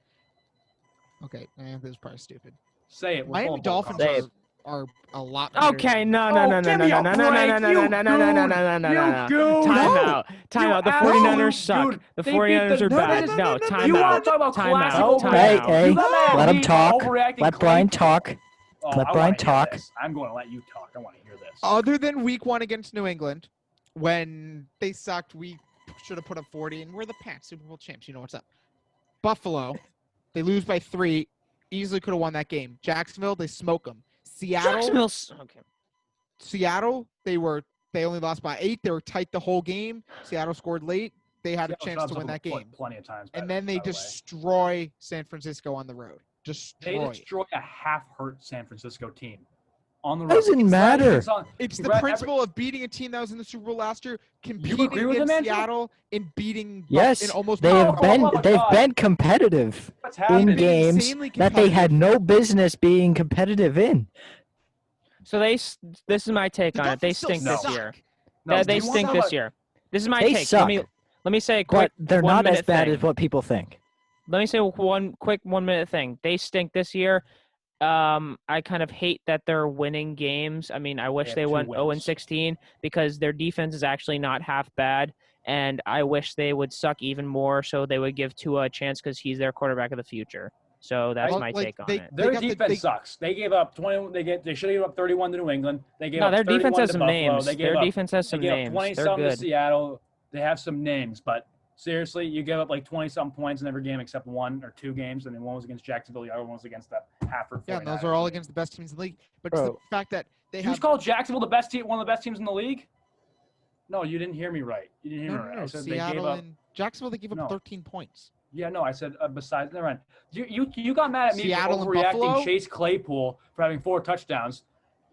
Okay, this is probably stupid. Say it. We're Miami pulling Dolphins Say it. are a lot. Better Okay, than- no, Oh, no, no, no, give no, me no, a no, no, no, break, no, no, you no, no, no, no, no, goon. no, no, You no, no. goon. Time No. out. Time You out. The absolute 49ers suck. dude. The They beat 49ers the- are No, no, bad. no, No, no, no, time You out. want to talk about Time classic out. overreacting? Hey, Time hey, You got mad at let him me for talk. overreacting Let Brian Claypool. talk. Oh, Let I Brian wanna hear talk. this. I'm going to let you talk. I want to hear this. Other than Week 1 against New England, when they sucked, we should have put up 40, and we're the Pats, Super Bowl champs. You know what's up. Buffalo, they lose by 3. Easily could have won that game. Jacksonville, they smoke them. Jacksonville's okay. Seattle, they only lost by 8. They were tight the whole game. Seattle scored late. They had a Seattle chance shots to win up that a foot game. plenty of times. And by then they the way. destroy San Francisco on the road. They Destroy. destroy a half-hurt San Francisco team on the road. Doesn't It's not- matter. it's on- It's You the read principle of beating a team that was in the Super Bowl last year, competing agree with him, against Andrew? Seattle, and beating Yes, and almost they beating have Oh, been oh my they've God. been competitive What's in happening? games insanely that they had competitive. no business being competitive in. So this is my take The on it. They Dolphins still stink this suck. year. No, They you wanna stink talk this about- year. This is my They take. suck. Let me say a quick But they're not as 1-minute bad thing. as what people think. Let me say one quick 1-minute thing. They stink this year. I kind of hate that they're winning games. I mean, I wish have they 2 went wins. 0-16 because their defense is actually not half bad. And I wish they would suck even more so they would give Tua a chance because he's their quarterback of the future. So that's Well, my like, take on they- it. Their got the- defense they- sucks. They gave up 20. They should have given up 31 to New England. They gave No, up their 31 defense has to some Buffalo. names. They gave Their up, defense has they some gave up names. 20 They're something to good. Seattle. They have some names, but seriously, you give up like 20 something points in every game except 1 or 2 games, and then one was against Jacksonville, the other one was against the half or Yeah, and those are all against the best teams in the league. But it's the Bro. fact that they You have just called Jacksonville the best team, one of the best teams in the league? No, you didn't hear me right. You didn't hear no, me no, right. no, I said they Seattle gave up. and Jacksonville. They gave up No. 13 points. Yeah, no, I said besides. Never mind. You got mad at me Seattle for and overreacting Buffalo? Chase Claypool for having 4 touchdowns.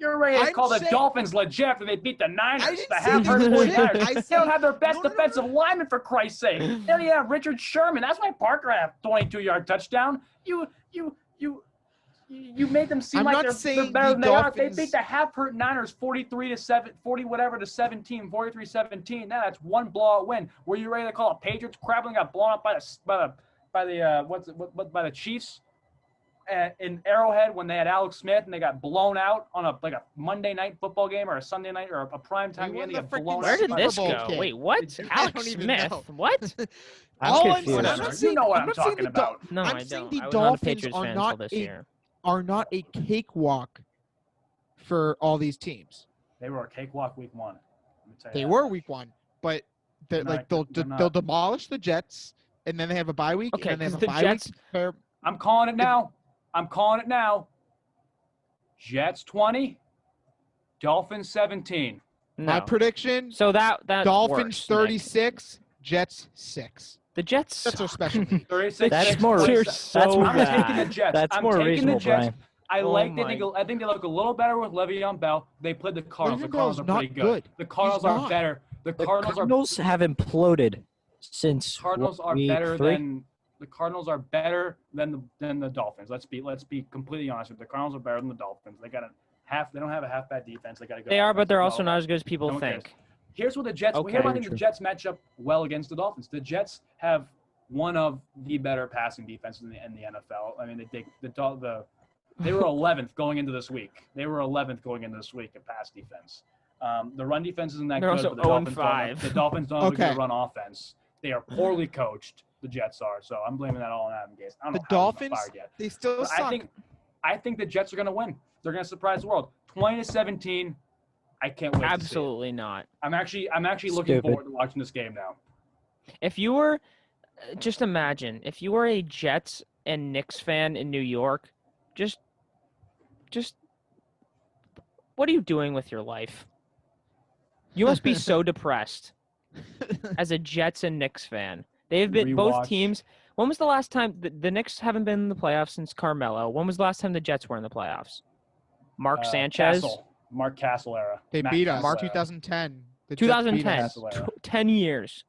You're ready to I'm call the saying- Dolphins legit after they beat the Niners. I didn't The say half-hurt they were legit. 49ers. I They said- don't have their best No, no, no, defensive lineman for Christ's sake. They don't even have Richard Sherman. That's why Parker had a 22-yard touchdown. You made them seem I'm like not they're saying better the than they are. They Dolphins- beat the half-hurt Niners 40 whatever to 17, 43-17. That's one blowout win. Were you ready to call it Patriots crap and got blown up by the Chiefs in Arrowhead when they had Alex Smith and they got blown out on a Monday night football game or a Sunday night or a prime time We game? won They the got freaking blown Where out did by Super this Bowl go? game. Wait, what? I Alex don't even Smith? know. What? I'm All confused. I'm Whatever. not You saying, know what I'm I'm not saying talking the about. No, I'm I saying don't. the I was not a Dolphins Patriots are fan not until this a year. are not a cakewalk for all these teams. They were a cakewalk week 1. Let me tell you They that. were week 1, but They're they'll not. demolish the Jets, and then they have a bye week, Okay, and then they have 'cause a the bye Jets- week. Fair- I'm calling it now. Jets 20, Dolphins 17. My No. prediction: So that Dolphins works, Nick. 36, Jets 6. The Jets. That's our suck. special team. 36. That's 6, more- 27. You're so That's more- I'm bad. taking the Jets. That's I'm more taking reasonable, the Jets. Brian. I Oh like. my- I think they look a little better with Le'Veon Bell. They played the Cardinals. The Le'Veon Cardinals Bell's are pretty not good. good. The Cardinals He's are not. better. The The Cardinals have imploded since Cardinals are week better 3? than the Cardinals are better than the Dolphins. Let's be completely honest with you. The Cardinals are better than the Dolphins. They don't have a half bad defense. They got a good They are, offense. but they're also No not as good as people No one cares. think. Here's what the Jets. Okay. Here's why I think True. the Jets match up well against the Dolphins. The Jets have one of the better passing defenses in the NFL. I mean, they were 11th going into this week. They were 11th going into this week at pass defense. The run defense isn't that They're good. also but the Dolphins 0-5. The Dolphins don't have a Okay. good run offense. They are poorly coached. The Jets are. So I'm blaming that all on Adam Gase. I don't The know how he's not Dolphins, fired yet. they still But suck. I think the Jets are going to win. They're going to surprise the world. 20-17. I can't wait. To see it. Absolutely not. I'm actually looking Stupid. forward to watching this game now. If you were, just imagine, if you were a Jets and Knicks fan in New York, just, what are you doing with your life? You must be so depressed. as a Jets and Knicks fan. They've been both Rewatch. teams. When was the last time the Knicks haven't been in the playoffs since Carmelo? When was the last time the Jets were in the playoffs? Mark Sanchez. Mark Castle era. They Matt beat us. Castle era. 2010. The Jets beat 2010. us. Castle era. 10 years.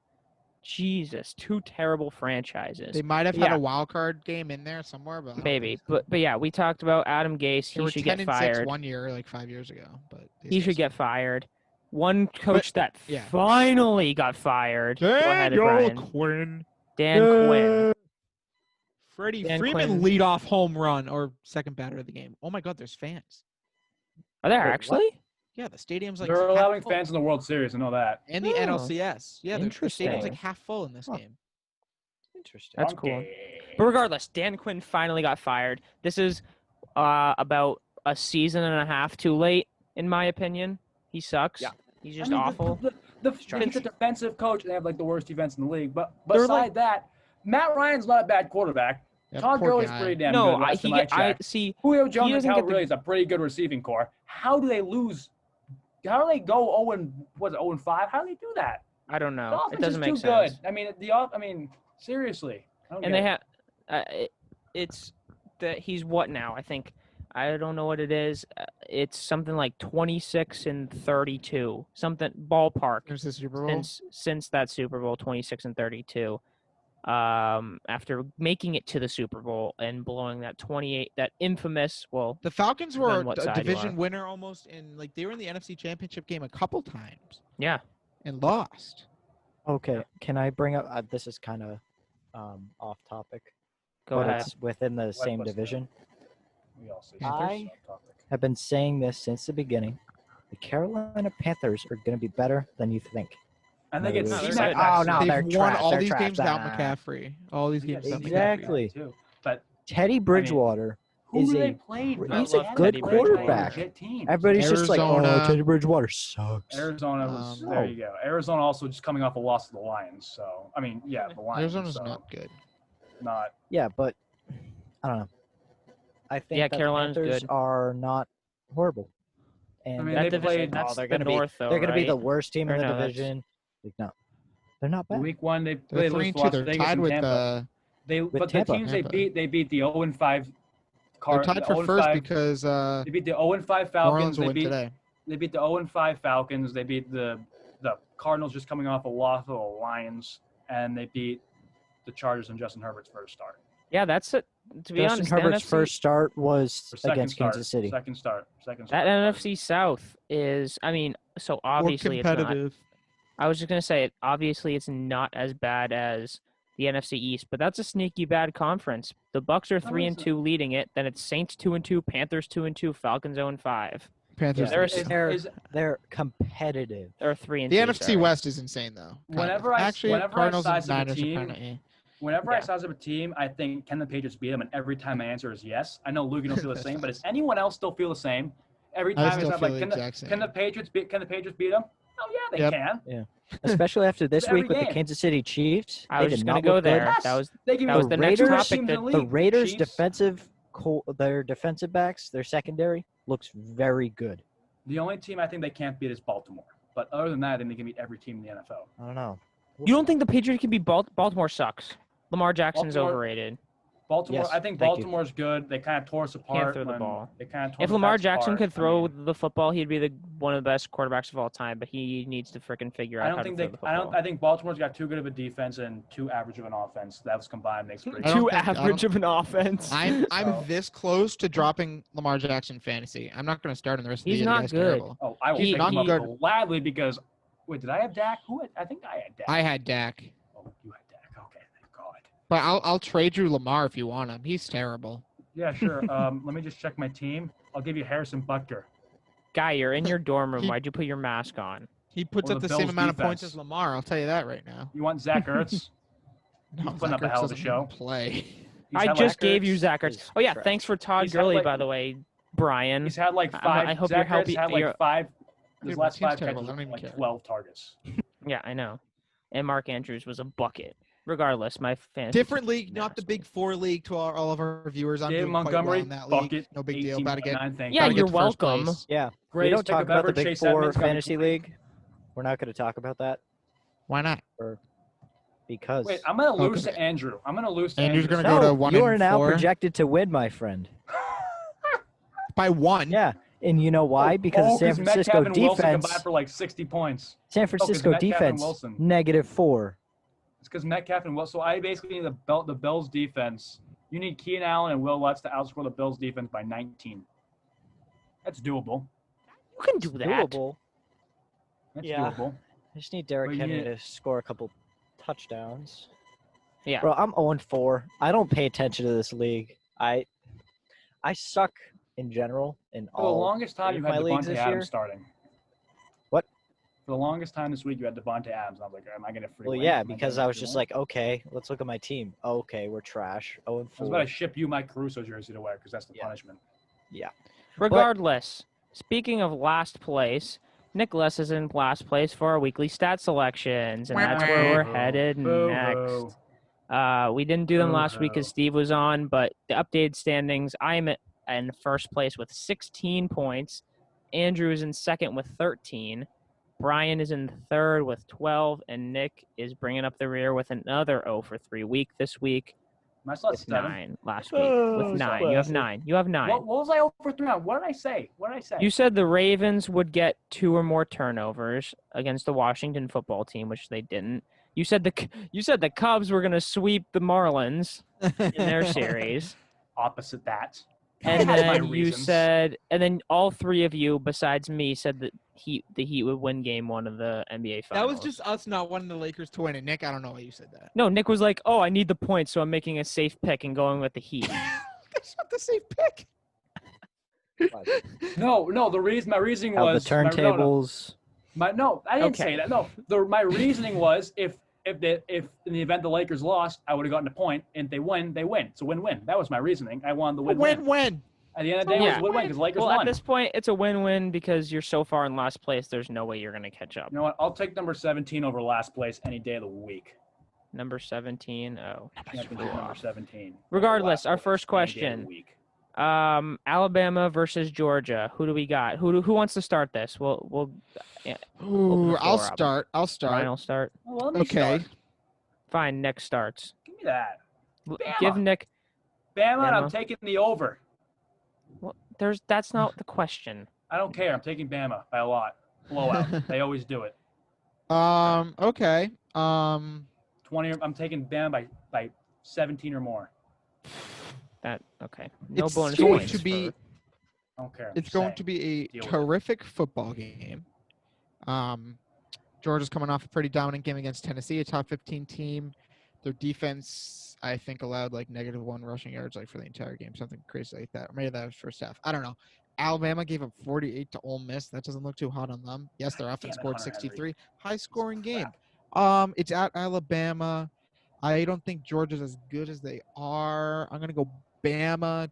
Jesus, two terrible franchises. They might have had Yeah. a wild card game in there somewhere, but I don't Maybe, think so. but yeah, we talked about Adam Gase. They He were should 10 get and 6 fired. 1 year, like 5 years ago. But these He should guys- get fired. One coach that yeah. finally got fired. Go ahead, Daniel Brian. Quinn. Dan Quinn. Freddie Dan Freeman Quinn. lead off home run or second batter of the game. Oh my God, there's fans. Are there Wait, what? actually? Yeah, the stadium's like They're half allowing full. fans in the World Series. I know that. And the Oh, NLCS. Yeah, the stadium's interesting. like half full in this Huh. game. Interesting. That's cool. Donkey. But regardless, Dan Quinn finally got fired. This is about a season and a half too late, in my opinion. He sucks. Yeah. He's I just mean, awful. He's a defensive coach. They have like the worst defense in the league. But They're beside like- that, Matt Ryan's not a bad quarterback. Yeah, Todd poor Gurley's guy. pretty damn No, good. Last he time I get, I checked. see. Julio Jones and doesn't Cal get the- really is a pretty good receiving core. How do they lose? How do they go 0-5? How do they do that? I don't The know. offense It doesn't is make too sense. good. I mean, seriously. I don't And get they it. have, it's that he's what now? I think I don't know what it is. It's something like 26 and 32, something ballpark. There's the Super Bowl. Since that Super Bowl, 26 and 32. After making it to the Super Bowl and blowing that 28, that infamous. Well, The Falcons were Depends what a side you division are. winner almost, and like they were in the NFC Championship game a couple times yeah. and lost. Okay, can I bring up? This is kind of off topic, Go but ahead. it's within the same what's that? division. We all see Panthers? this topic. I've been saying this since the beginning. The Carolina Panthers are going to be better than you think. I think No, it's they're they're Matt good. Oh, Jackson. no, they're They've won trash, all they're these trash. games without Nah. McCaffrey. All these Yeah, games without Exactly. McCaffrey. Too. But Teddy Bridgewater who is do they a play? he's a good quarterback. Everybody's just like, Arizona. oh, Teddy Bridgewater sucks. Arizona was Um, there. You go. Arizona also just coming off a loss to the Lions. So I mean, yeah, the Lions. Arizona's so not good. not. Yeah, but I don't know. I think Yeah, that Carolina's the Panthers good. are not horrible. And I mean, That they division, played- that's they're the gonna be- North, though, they're going to be the right? worst team Or in the no, that's- division. Like, no, they're not bad. Week one, they They're played 3-2. They're tied with With the Tampa. teams Tampa. they beat the 0-5. they're tied for first 0-5 because they beat the 0-5 New Falcons. Orleans will They win beat today. they beat the 0-5 Falcons. They beat the Cardinals just coming off a loss to the Lions, and they beat the Chargers and Justin Herbert's first start. Yeah, that's it. To be Justin honest, the Herbert's NFC first start was Or second against start. Kansas City. Second start. that NFC South is. I mean, so obviously More it's not. competitive. I was just gonna say it. Obviously, it's not as bad as the NFC East, but that's a sneaky bad conference. The Bucks are 3-2 leading it. Then it's Saints 2-2, Panthers 2-2, Falcons 0-5. Panthers. They're are a- good. They're competitive. They're 3-2. The NFC sorry. West is insane though. kind of. Whenever I- Actually, whenever I Cardinals and size up a Niners are team, kind of. Whenever I Yeah. size up a team, I think can the Patriots beat them? And every time my answer is yes. I know Lugan will feel the That's same, but does fast. anyone else still feel the same? Every I time it's still not feel like the can the, exact same. can the Patriots beat them? Oh yeah, they Yep. can. Especially after this Every week with the game. Kansas City Chiefs. I they was did just gonna not go look good. there. Yes. That was They give that you was the next Raiders- topic. teams in That, the The league. Raiders' Chiefs. their defensive backs, their secondary looks very good. The only team I think they can't beat is Baltimore. But other than that, I think they can beat every team in the NFL. I don't know. you don't think the Patriots can be Baltimore sucks? Lamar Jackson's Baltimore- overrated. Baltimore, Yes, I think thank you. Baltimore's good. They kind of tore us apart. throw the when ball. They kind of tore If the Lamar Pats Jackson apart. could throw I mean, the football, he'd be one of the best quarterbacks of all time. But he needs to freaking figure out I how don't to think throw they. the I football. don't. I think Baltimore's got too good of a defense and too average of an offense. That was combined makes pretty. I don't Too think- I average don't- of an offense. I'm So- this close to dropping Lamar Jackson fantasy. I'm not going to start in the rest of the He's year. The not guy's good. terrible. Oh, I will He- pick him not up good. gladly because. Wait, did I have Dak? I think I had Dak. I had Dak, Oh, you had Dak. Okay, thank God. but I'll trade you Lamar if you want him. He's terrible. Yeah, sure. Let me just check my team. I'll give you Harrison Butker. Guy, you're in your dorm room. He- Why'd you put your mask on? He puts Or up the the same Bills' amount of points defense. as Lamar. I'll tell you that right now. You want Zach Ertz? No, putting up Zach a hell Ertz of a doesn't show. even Play. He's I had just like, gave you Ertz Zach Ertz. is Oh yeah, trash. thanks for Todd He's had, Gurley, like- by the way, Brian. he's had like I'm- five. I hope Zach you're Ertz helping- had like you're- five. Dude, His my last team's five terrible. catches I don't even like care. 12 targets. Yeah, I know. And Mark Andrews was a bucket. Regardless, my fantasy Different team league, not the Big Four league. To all of our viewers, I'm David doing quite Montgomery, well in that league. bucket. No big deal. About to get. 18.9, thank Yeah, gotta you. get you're to first welcome. place. Yeah. We Greatest don't pick talk of about ever, the Big Chase Four Edmonds got me fantasy complete. league. We're not going to talk about that. Why not? Because Wait, I'm gonna lose Okay. to Andrew. I'm gonna lose to Andrew's Andrew. gonna go to no, 1 you are and now 4 projected to win, my friend. by 1. Yeah, and you know why? Because San Francisco Metcalf and Wilson defense. combined for like 60 points. San 'cause Francisco Metcalf and defense Wilson. -4. It's because Metcalf and Wilson. So I basically need the Bills defense. You need Keenan Allen and Will Lutz to outscore the Bills defense by 19. That's doable. You can do that. Doable. That's Yeah. doable. I just need Derrick But you Henry need- to score a couple touchdowns. Yeah. Bro, I'm 0-4. I don't pay attention to this league. I suck in general in For the all. longest time, three you of had my leagues Devontae this Adams year. starting. What? For the longest time this week, you had Devontae Adams. I was like, am I going to free Well, win? yeah, Am because getting a I was free just win? like, okay, let's look at my team. Okay, we're trash. I was about 0-4. to ship you Mike Caruso jersey to wear because that's the Yeah. punishment. Regardless, speaking of last place, Nicholas is in last place for our weekly stat selections, and that's where we're Boo-hoo. headed Boo-hoo. next. We didn't do them last week Boo-hoo. because Steve was on, but the updated standings, I'm in first place with 16 points. Andrew is in second with 13. Brian is in third with 12, and Nick is bringing up the rear with another 0 for 3 week this week Am I still at with 7? 9 last week. Oh, With it's 9. You have classic. 9. You have 9. What was I over 3 on? What did I say? What did I say? You said the Ravens would get 2 or more turnovers against the Washington football team, which they didn't. You said the Cubs were going to sweep the Marlins in their series. Opposite that. And I had my then you reasons. said, and then all 3 of you, besides me, said that the Heat would win Game 1 of the NBA Finals. That was just us not wanting the Lakers to win. And Nick, I don't know why you said that. No, Nick was like, "Oh, I need the points, so I'm making a safe pick and going with the Heat." That's not the safe pick. No. The reason, my reasoning How the was turntables. No, I didn't Okay. say that. No, my reasoning was if in the event the Lakers lost, I would have gotten a point, and if they win, they win. It's a win-win. That was my reasoning. I wanted the win-win. Win. At the end of the day, it Yeah. was a win-win because Lakers Well, won. at this point, it's a win-win because you're so far in last place. There's no way you're going to catch up. You know what? I'll take number 17 over last place any day of the week. Number 17. Oh. Yeah, I can do number 17. Regardless, Last our place, first any day of the question. week. Alabama versus Georgia. Who do we got? Who wants to start this? We'll Ooh, the I'll floor up. start. I'll Brian start. will start. Well, let me Okay. start. Fine, Nick starts. Give me that. Give Bama. Nick. Bama, and I'm Bama. taking the over. Well, that's not the question. I don't care. I'm taking Bama by a lot. Blowout. They always do it. Okay. 20. I'm taking Bama by 17 or more. That okay. No It's bonus going points to be. for- I don't care. I'm It's just going saying. to be a Deal with it. terrific football game. Georgia's coming off a pretty dominant game against Tennessee, a top 15 team. Their defense, I think, allowed like -1 rushing yards like for the entire game, something crazy like that. Or maybe that was first half. I don't know. Alabama gave up 48 to Ole Miss. That doesn't look too hot on them. Yes, their offense Damn it, scored Hunter Henry. 63. High scoring game. Crap. It's at Alabama. I don't think Georgia's as good as they are. I'm gonna go Bama.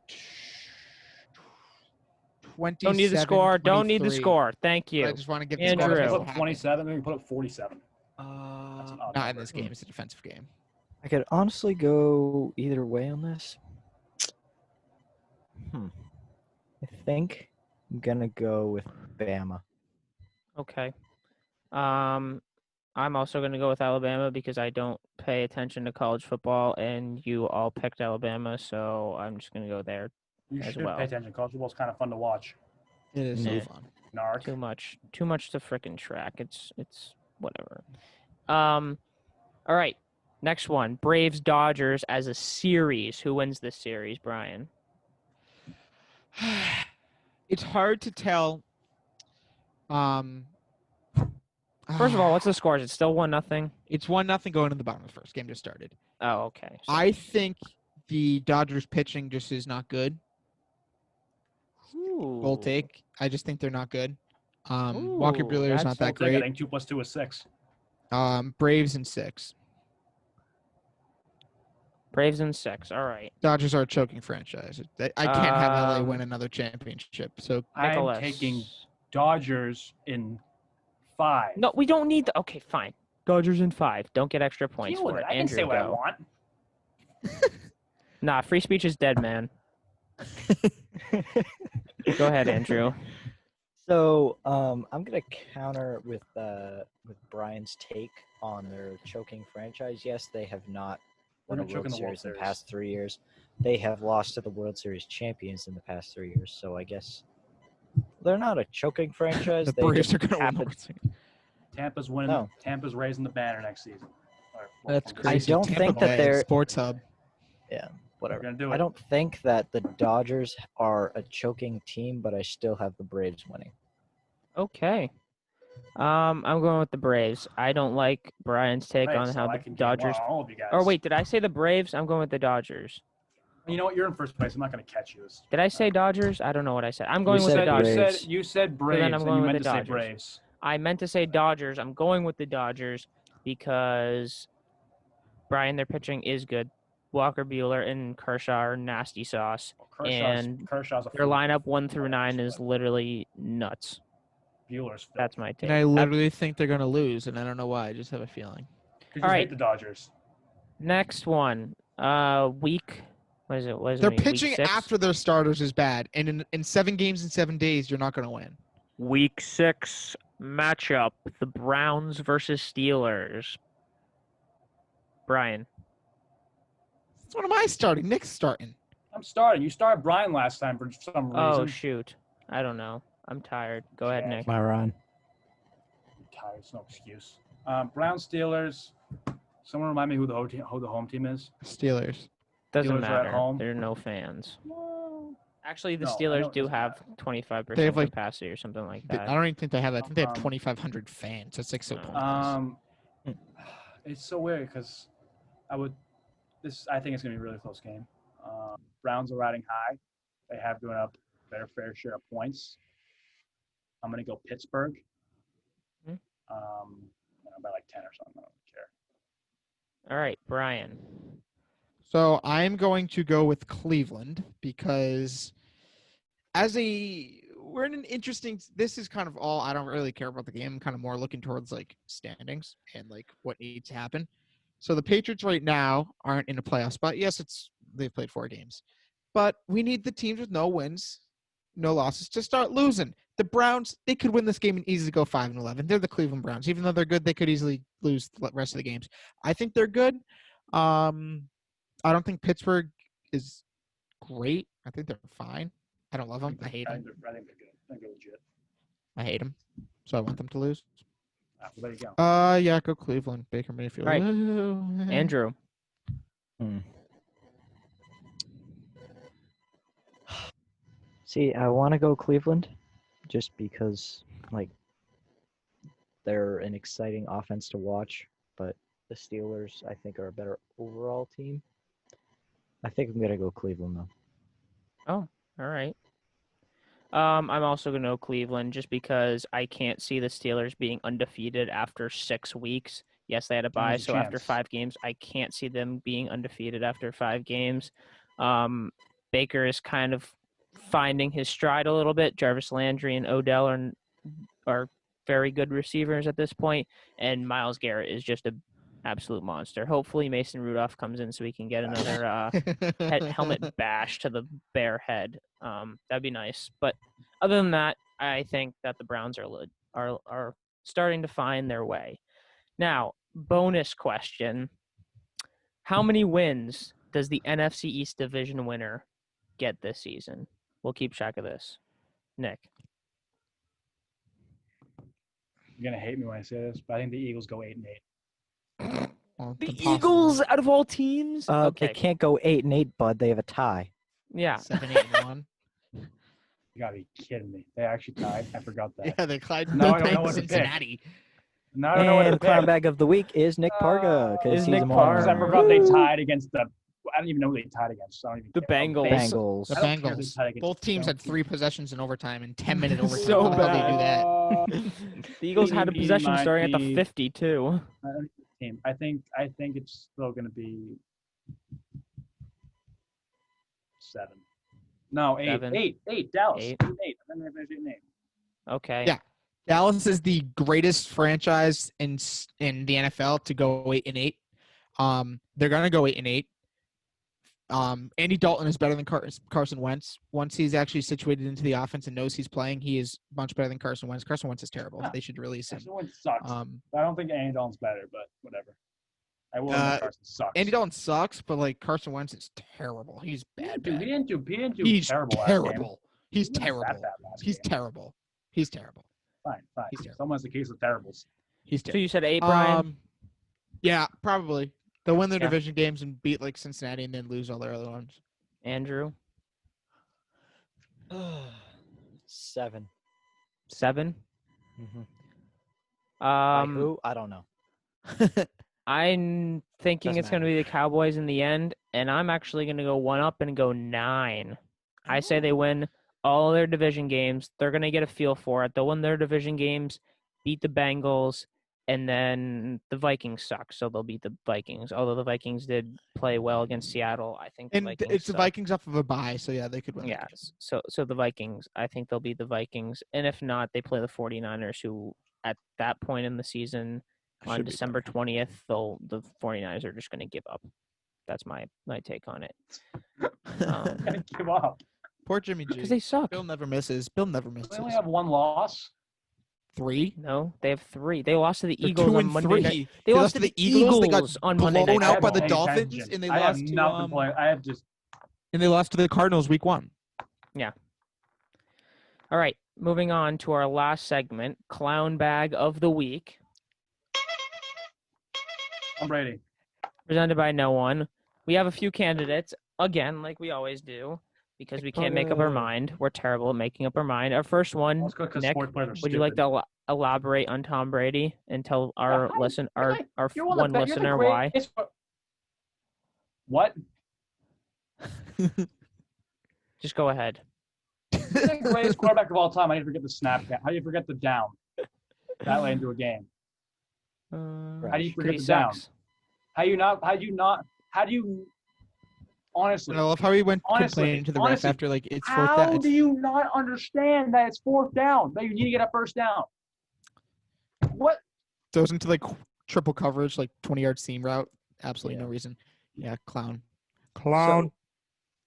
27, Don't need the score. Don't need the 23. score. Thank you. I just want to get the Andrew. score. They because put it up happened. 27. Then we put up 47. That's an odd Not in number. this game. It's a defensive game. I could honestly go either way on this. I think I'm gonna go with Bama. Okay. I'm also going to go with Alabama because I don't pay attention to college football, and you all picked Alabama, so I'm just going to go there. You as should well. pay attention. College football's kind of fun to watch. It is Nah. so fun. Narc. Too much to frickin' track. It's whatever. All right. Next one. Braves Dodgers as a series. Who wins this series, Brian? It's hard to tell. First of all, what's the score? Is it still 1-0? It's 1-0 going to the bottom of the first. Game just started. Oh, okay. So- I think the Dodgers pitching just is not good. Bold Ooh. take. I just think they're not good. Walker Ooh, Buehler is not that's- that I great. think 2 + 2 is 6. Braves in 6. Braves in 6. All right. Dodgers are a choking franchise. I can't have LA win Um, another championship. So Nicholas. I'm taking Dodgers in 5. No, we don't need the. Okay, fine. Dodgers in 5. Don't get extra points Deal with for it. it. I can Andrew, say what I go. want. Nah, free speech is dead, man. Go ahead, Andrew. So I'm gonna counter with Brian's take on their choking franchise. Yes, they have not We're won a gonna choke World in the World Series in the Series. past 3 years. They have lost to the World Series champions in the past 3 years. So I guess they're not a choking franchise. The They Braves just are going to win the happen. World Series. Tampa's winning. No. Tampa's raising the banner next season. That's from this I crazy. season. don't Tampa think that Bay, they're- Sports Hub. Yeah, We're whatever. gonna do I it. don't think that the Dodgers are a choking team, but I still have the Braves winning. Okay. I'm going with the Braves. I don't like Brian's take Right, on so how I the can game Dodgers. all of you guys. Or wait, did I say the Braves? I'm going with the Dodgers. You know what? You're in first place. I'm not gonna catch you. Did I say Dodgers? I don't know what I said. I'm going with said the Dodgers. Braves. You said Braves, then I'm and going you with meant the to say Dodgers. Braves. I meant to say Dodgers. I'm going with the Dodgers because Brian, their pitching is good. Walker Bueller and Kershaw are nasty sauce. Well, And Kershaw's a Their freak. lineup 1 through 9 is literally nuts. Bueller's filthy. That's my take. And I literally think they're going to lose, and I don't know why. I just have a feeling. You All just right. hate the Dodgers. Next one. Week. What is it? What is Their it? Week pitching 6? after their starters is bad, and in 7 games in 7 days, you're not going to win. Week 6 matchup: the Browns versus Steelers. Brian. That's one of my starting. Nick's starting. I'm starting. You started Brian last time for some reason. Oh shoot. I don't know. I'm tired. Go ahead, Yeah. Nick. Myron. I'm tired. It's no excuse. Brown Steelers. Someone remind me who the home team is. Steelers. Doesn't Steelers are at matter. home. There are no fans. Actually, the No, I know Steelers it do doesn't have matter. 25% They have, like, capacity or something like I that. don't even think they have that. I think they have Um, 2,500 fans. That's like so No. pointless. It's so weird because I think it's gonna be a really close game. Browns are riding high. They have given up their fair share of points. I'm gonna go Pittsburgh. Hmm. By like 10 or something. I don't care. All right, Brian. So I'm going to go with Cleveland because we're in an interesting. This is kind of all. I don't really care about the game. I'm kind of more looking towards like standings and like what needs to happen. So the Patriots right now aren't in a playoff spot. Yes, they've played 4 games, but we need the teams with no wins, no losses to start losing. The Browns, they could win this game and easily go 5-11. They're the Cleveland Browns. Even though they're good, they could easily lose the rest of the games. I think they're good. I don't think Pittsburgh is great. I think they're fine. I don't love them. I hate I them. think they're good. I think they're legit. I hate them. So I want them to lose. Well, there you go. Yeah, go Cleveland. Baker Mayfield. Right. Woo. Andrew. See, I want to go Cleveland just because, like, they're an exciting offense to watch, but the Steelers, I think, are a better overall team. I think I'm going to go Cleveland, though. All right. I'm also going to go Cleveland just because I can't see the Steelers being undefeated after 6 weeks. Yes, they had a bye, There's a so after chance. 5 games, I can't see them being undefeated after 5 games. Baker is kind of finding his stride a little bit. Jarvis Landry and Odell are very good receivers at this point, and Myles Garrett is just an absolute monster. Hopefully Mason Rudolph comes in so we can get another helmet bash to the bare head. That'd be nice. But other than that, I think that the Browns are starting to find their way. Now, bonus question. How many wins does the NFC East division winner get this season? We'll keep track of this. Nick. You're gonna hate me when I say this, but I think the Eagles go 8-8. Well, The it's impossible. Eagles out of all teams? They Okay. can't go 8-8, bud. They have a tie. Yeah. 7-8-1. You gotta be kidding me. They actually tied. I forgot that. Yeah, they Clyde. No, I they don't know played what to pick. Cincinnati. Now I don't know what to And pick. clown bag of the week is Nick Parga because is he's Nick a Parga. moron. Because I forgot they tied against the. I don't even know who they tied against. So I don't even The care. Bengals. Bengals. The I don't care if they Bengals. tied against Both the teams had Bengals. 3 possessions in overtime and 10-minute overtime. So How the hell they do that? The Eagles had a Eeny, possession meeny, starting at the miny. 50 too. Team. I think it's still gonna be 7. No, 8. 7. 8. Dallas. 8. 8. And then there's 8. Okay. Yeah. Dallas is the greatest franchise in the NFL to go 8-8. They're gonna go 8-8. Andy Dalton is better than Carson Wentz. Once he's actually situated into the offense and knows he's playing, he is much better than Carson Wentz. Carson Wentz is terrible. Yeah. They should release him. Carson Wentz sucks. I don't think Andy Dalton's better, but whatever. I will admit Carson sucks. Andy Dalton sucks, but like Carson Wentz is terrible. He's bad. He didn't do He's terrible. terrible. He's He wasn't terrible. that bad last He's game. terrible. He's terrible. Fine. He's terrible. Someone's the case of terribles. He's So terrible. you said 8, Brian? Yeah, probably. They'll win their Yeah. division games and beat like Cincinnati and then lose all their other ones. Andrew? 7. 7? Mm-hmm. By Um, who? I don't know. I'm thinking Doesn't it's going to be the Cowboys in the end, and I'm actually going to go 1 up and go 9. I say they win all their division games. They're going to get a feel for it. They'll win their division games, beat the Bengals, and then the Vikings suck, so they'll beat the Vikings. Although the Vikings did play well against Seattle, I think the And Vikings it's the suck. Vikings off of a bye, so yeah, they could win. that Yeah, division. so the Vikings, I think they'll beat the Vikings. And if not, they play the 49ers, who at that point in the season, on Should be December fine. 20th, the 49ers are just going to give up. That's my take on it. Give up. Poor Jimmy G. Because they suck. Bill never misses. Bill never misses. They only have 1 loss. 3. No, they have 3. They lost to the They're Eagles 2 on and Monday 3. night. They lost to the Eagles They got on Monday blown night. out by the Football. Dolphins, and they I lost have to nothing play. I have just and they lost to the Cardinals week 1. All right, moving on to our last segment, Clown Bag of the Week, Tom Brady. presented by no one. We have a few candidates, again, like we always do, because we can't make up our mind. We're terrible at making up our mind. Our first one, That's good because Nick, sports players are would you like stupid. to elaborate on Tom Brady and tell our our You're one of the- you're the listener why? greatest- What? Just go ahead. You're the greatest quarterback of all time. How do you forget the snap count? How do you forget the down? That way into a game. How do you forget He the down? sucks. How do you honestly, And I love how he went Honestly, complaining to the ref honestly, after like it's fourth how down. do you not understand that it's 4th down? That you need to get a first down? What? Goes into like triple coverage, like 20-yard seam route. Absolutely Yeah. no reason. Yeah, clown. So,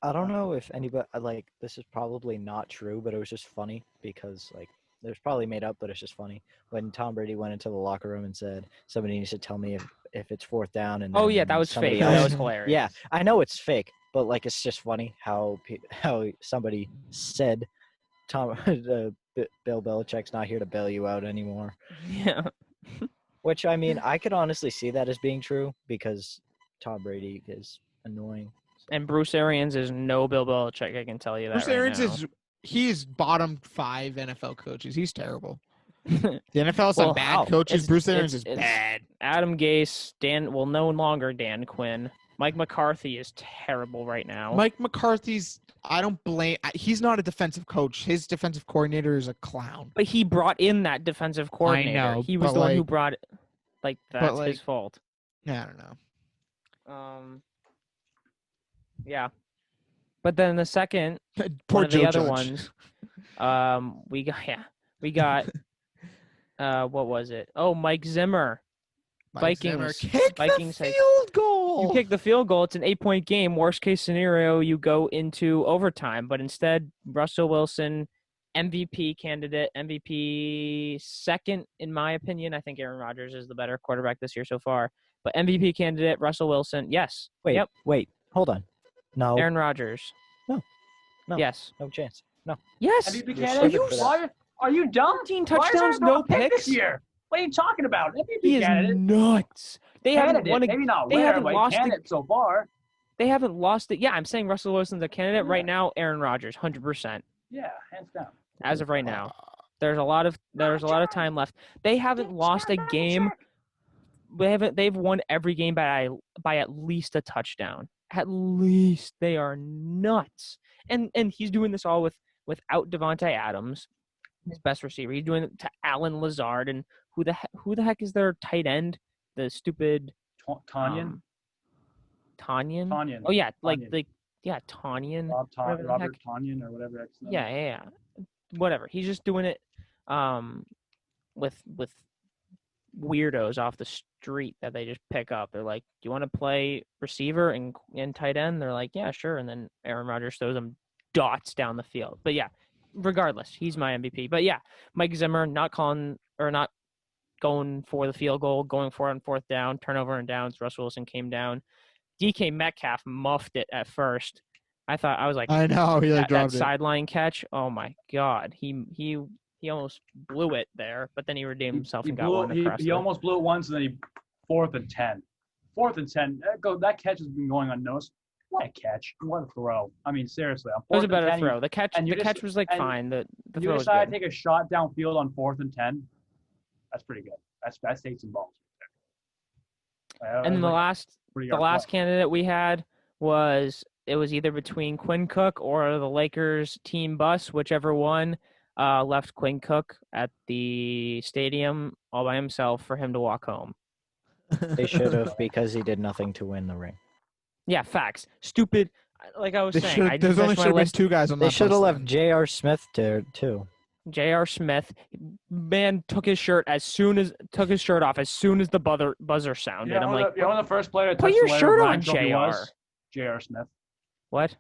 I don't know if anybody like this is probably not true, but it was just funny because like it was probably made up, but it's just funny when Tom Brady went into the locker room and said, "Somebody needs to tell me if it's 4th down." And Oh yeah, then that was somebody fake. else- That was hilarious. Yeah, I know it's fake, but like it's just funny how somebody said, "Tom, Bill Belichick's not here to bail you out anymore." Yeah. Which I mean, I could honestly see that as being true because Tom Brady is annoying. And Bruce Arians is no Bill Belichick. I can tell you that. Bruce right Arians now. he's bottom 5 NFL coaches. He's terrible. The NFL has Well, some bad how? coaches. It's- Bruce Arians is it's- bad. Adam Gase, no longer Dan Quinn. Mike McCarthy is terrible right now. Mike McCarthy's. I don't blame. He's not a defensive coach. His defensive coordinator is a clown. But he brought in that defensive coordinator. know, he was but, the one who like- brought it. Like that's like- his fault. Yeah, I don't know. Yeah. But then the second, Poor one of the Joe other Judge. ones, we got what was it? Oh, Mike Zimmer. Mike Zimmer Vikings. kicked Vikings the had- field goal. You kick the field goal, it's an 8-point game. Worst case scenario, you go into overtime. But instead, Russell Wilson, MVP candidate, MVP second, in my opinion. I think Aaron Rodgers is the better quarterback this year so far. But MVP candidate, Russell Wilson. Yes. Wait, Yep. hold on. No, Aaron Rodgers. No. No. Yes. no chance. No. Yes. MVP You're candidate? stupid for that. Are you dumb? 15 Why is touchdowns, there no pick picks. this year? What are you talking about? MVP He is candidate. nuts. They haven't Candidate. won a Maybe not they winner, haven't but lost a- candidate so far. They haven't lost it. Yeah, I'm saying Russell Wilson's a candidate Yeah. right now. Aaron Rodgers, 100% Yeah, hands down. as of right now. There's a lot of time left. They haven't lost a game. They've won every game by at least a touchdown. At least. They are nuts. And he's doing this all without Devontae Adams, his best receiver. He's doing it to Alan Lazard, and who the heck is their tight end? The stupid Tanyan? Tanyan. Tanyan. Oh yeah, Tanyan. Tanyan. Robert whatever the heck. Tanyan or whatever. That's Yeah, yeah, yeah. Whatever. He's just doing it with weirdos off the street that they just pick up. They're like, "Do you want to play receiver and tight end?" They're like, "Yeah, sure." And then Aaron Rodgers throws them dots down the field. But yeah, regardless, he's my MVP. But yeah, Mike Zimmer not going for the field goal, going for it on fourth down, turnover and downs. Russell Wilson came down. DK Metcalf muffed it at first. I was like, I know he that dropped it. sideline catch. Oh my God, he almost blew it there, but then he redeemed himself and got one across. He almost blew it once, and then he 4th and 10. 4th and 10. That catch has been going unnoticed. What a catch! What a throw! I mean, seriously, on It was 4th a better and 10, throw. The catch was like and fine. The you throw was decide good. to take a shot downfield on 4th and 10. That's pretty good. That's takes some balls. And then the last candidate we had was either between Quinn Cook or the Lakers team bus, whichever one left Quinn Cook at the stadium all by himself for him to walk home. They should have, because he did nothing to win the ring. Yeah, facts. Stupid. Like I was saying, There's only should have been 2 guys on that. They should have bus left then. J.R. Smith there too. J.R. Smith, man, took his shirt off as soon as the buzzer sounded. I'm like, the first player to put touch your the Larry shirt O'Brien on, trophy JR. was J.R. Smith. What?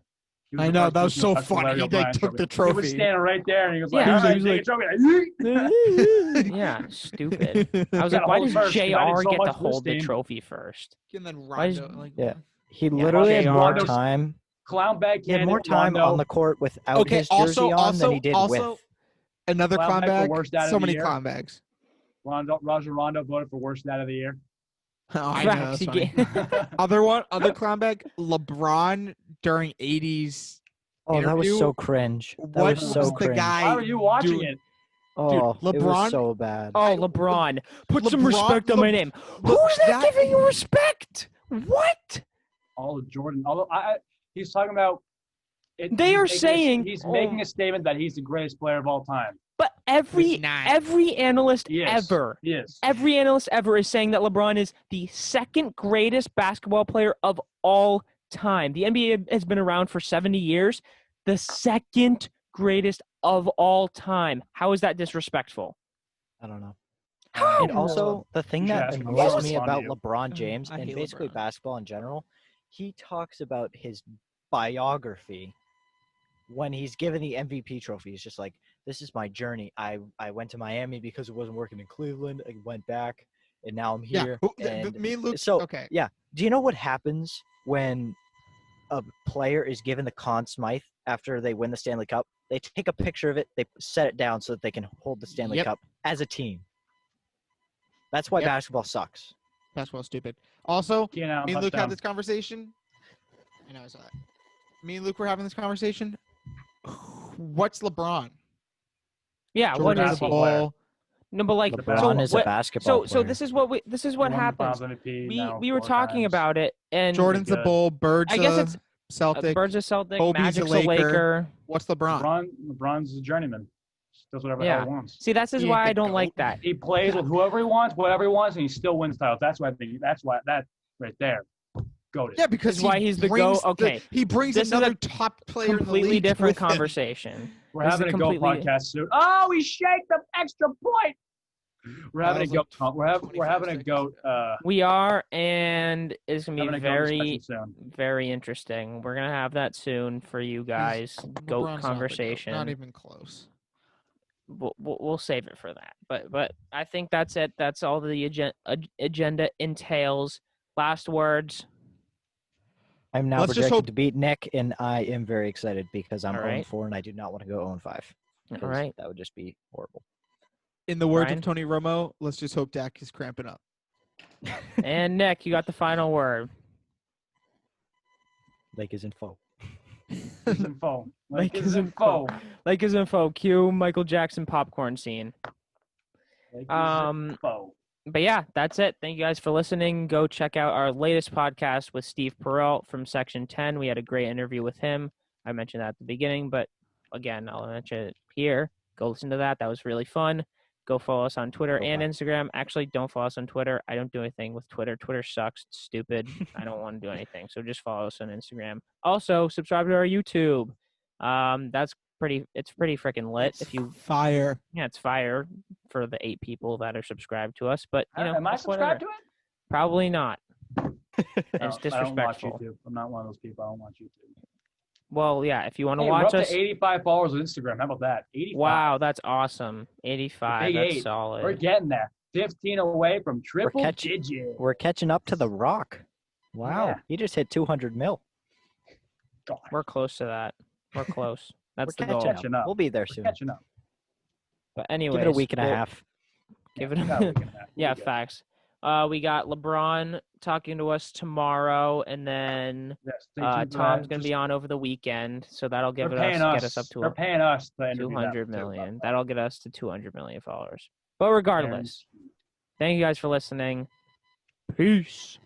He was I the know, first that was person so to touch the funny. Larry He, O'Brien took the He was trophy. standing right there, and he was like, Yeah, "All right, he was take like- a trophy." Yeah, stupid. I was Gotta like, why hold does first, 'cause I did JR so get much to for this hold the team. trophy first? And then Why is- Rondo, like, Yeah. He literally had JR. more time. Clown bag. He had more candidate, time Rondo. on the court without Okay, his jersey on than he did also, with. another Clown clown bag for bag. worst dad of So the many year. clown bags. Rajon Rondo voted for worst dad of the year. Oh, I know. Facts, That's he funny. Other clown bag. LeBron during 80s. Oh, that was interview. so cringe. That What was so was the cringe. guy? Why were you watching doing? it? Oh, it LeBron- was so bad. Oh, LeBron, put some LeBron- respect on my name. Le- Who's not that- giving you respect? What? All of Jordan. He's talking about. They are saying- he's making a statement that he's the greatest player of all time. But every He's not. analyst Yes. ever, Yes. every analyst ever is saying that LeBron is the second greatest basketball player of all time. The NBA has been around for 70 years. The second greatest of all time. How is that disrespectful? I don't know. How? And also, the thing You should that ask him. annoys I'll me respond about to you. LeBron James I and hate basically LeBron. basketball in general, he talks about his biography when he's given the MVP trophy. He's just like, this is my journey. I went to Miami because it wasn't working in Cleveland. I went back, and now I'm Yeah. here. And Me and Luke. so, okay. yeah. Do you know what happens when a player is given the Conn Smythe after they win the Stanley Cup? They take a picture of it. They set it down so that they can hold the Stanley Yep. Cup as a team. That's why Yep. basketball sucks. That's well stupid. Also, Keenan Allen me and Luke touchdown. had this conversation. I know I saw that. Me and Luke were having this conversation. What's LeBron? Yeah, what Jordan is has the he? basketball player. ball. No, but like, LeBron so is a what- basketball So player. this is what Won the happens. Finals MVP We now were 4 talking times. about it, and Jordan's the good. bull. Bird's I guess a it's Celtic. Bird's a Celtic, Kobe's a Magic's a Laker. Laker. What's LeBron? LeBron's a journeyman. Just does whatever the Yeah. hell he wants. See, that's He why ain't I the don't like GOAT. that. He plays with whoever he wants, whatever he wants, and he still wins titles. That's why I think. That's why that right there. Goated. Yeah, because This is why he's the brings GOAT. Okay. he brings This is another a top player in the Completely league different with him. conversation. We're This is having a a GOAT completely- podcast soon. Oh, we shake the extra point. We're having a That was goat. like We're having 25 a seconds. goat. We are, and it's gonna Having be a goat very, discussion soon. very interesting. We're gonna have that soon for you guys. LeBron's not Goat the GOAT, conversation. Not even close. We'll save it for that. But I think that's it. That's all the agenda entails. Last words. I'm now Let's just projected hope- to beat Nick, and I am very excited because I'm All 0 right. 4 and I do not want to go 0 5. All right. That would just be horrible. In the words Ryan? of Tony Romo, let's just hope Dak is cramping up. And Nick, you got the final word. Lake is in foe. It's info. Like Like his his info. Like his info. Cue Michael Jackson popcorn scene. Like his Um, info. But yeah, that's it. Thank you guys for listening. Go check out our latest podcast with Steve Perrault from Section 10. We had a great interview with him. I mentioned that at the beginning, but again, I'll mention it here. Go listen to that. That was really fun. Go follow us on Twitter Go and back. Instagram. Actually, don't follow us on Twitter. I don't do anything with Twitter. Twitter sucks. It's stupid. I don't want to do anything. So just follow us on Instagram. Also, subscribe to our YouTube. That's pretty freaking lit. It's If you fire. yeah, it's fire for the 8 people that are subscribed to us. But you know, Am I it's subscribed whatever. to it? Probably not. No, It's I don't watch disrespectful. YouTube. I'm not one of those people. I don't watch YouTube. Well, yeah. If you want to Hey, we're watch up us, to 85 followers on Instagram. How about that? 85. wow, that's awesome. 85. Big That's 8. solid. We're getting there. 15 away from triple catching- digit. We're catching up to The Rock. Wow, Yeah. he just hit 200 mil. God, We're close to that. We're close. That's We're the goal. catching up. We'll be there we're soon. catching up. But anyways, Give it a week and a we'll- half. Give Yeah, it we got a week and a half. We'll Yeah, be good. facts. We got LeBron talking to us tomorrow, and then Yeah, stay tuned for Tom's that. gonna be Just- on over the weekend, so that'll they're get paying us up They're to paying us to interview them, 200 too, million. but- That'll get us to 200 million followers. But regardless, thank you guys for listening. Peace.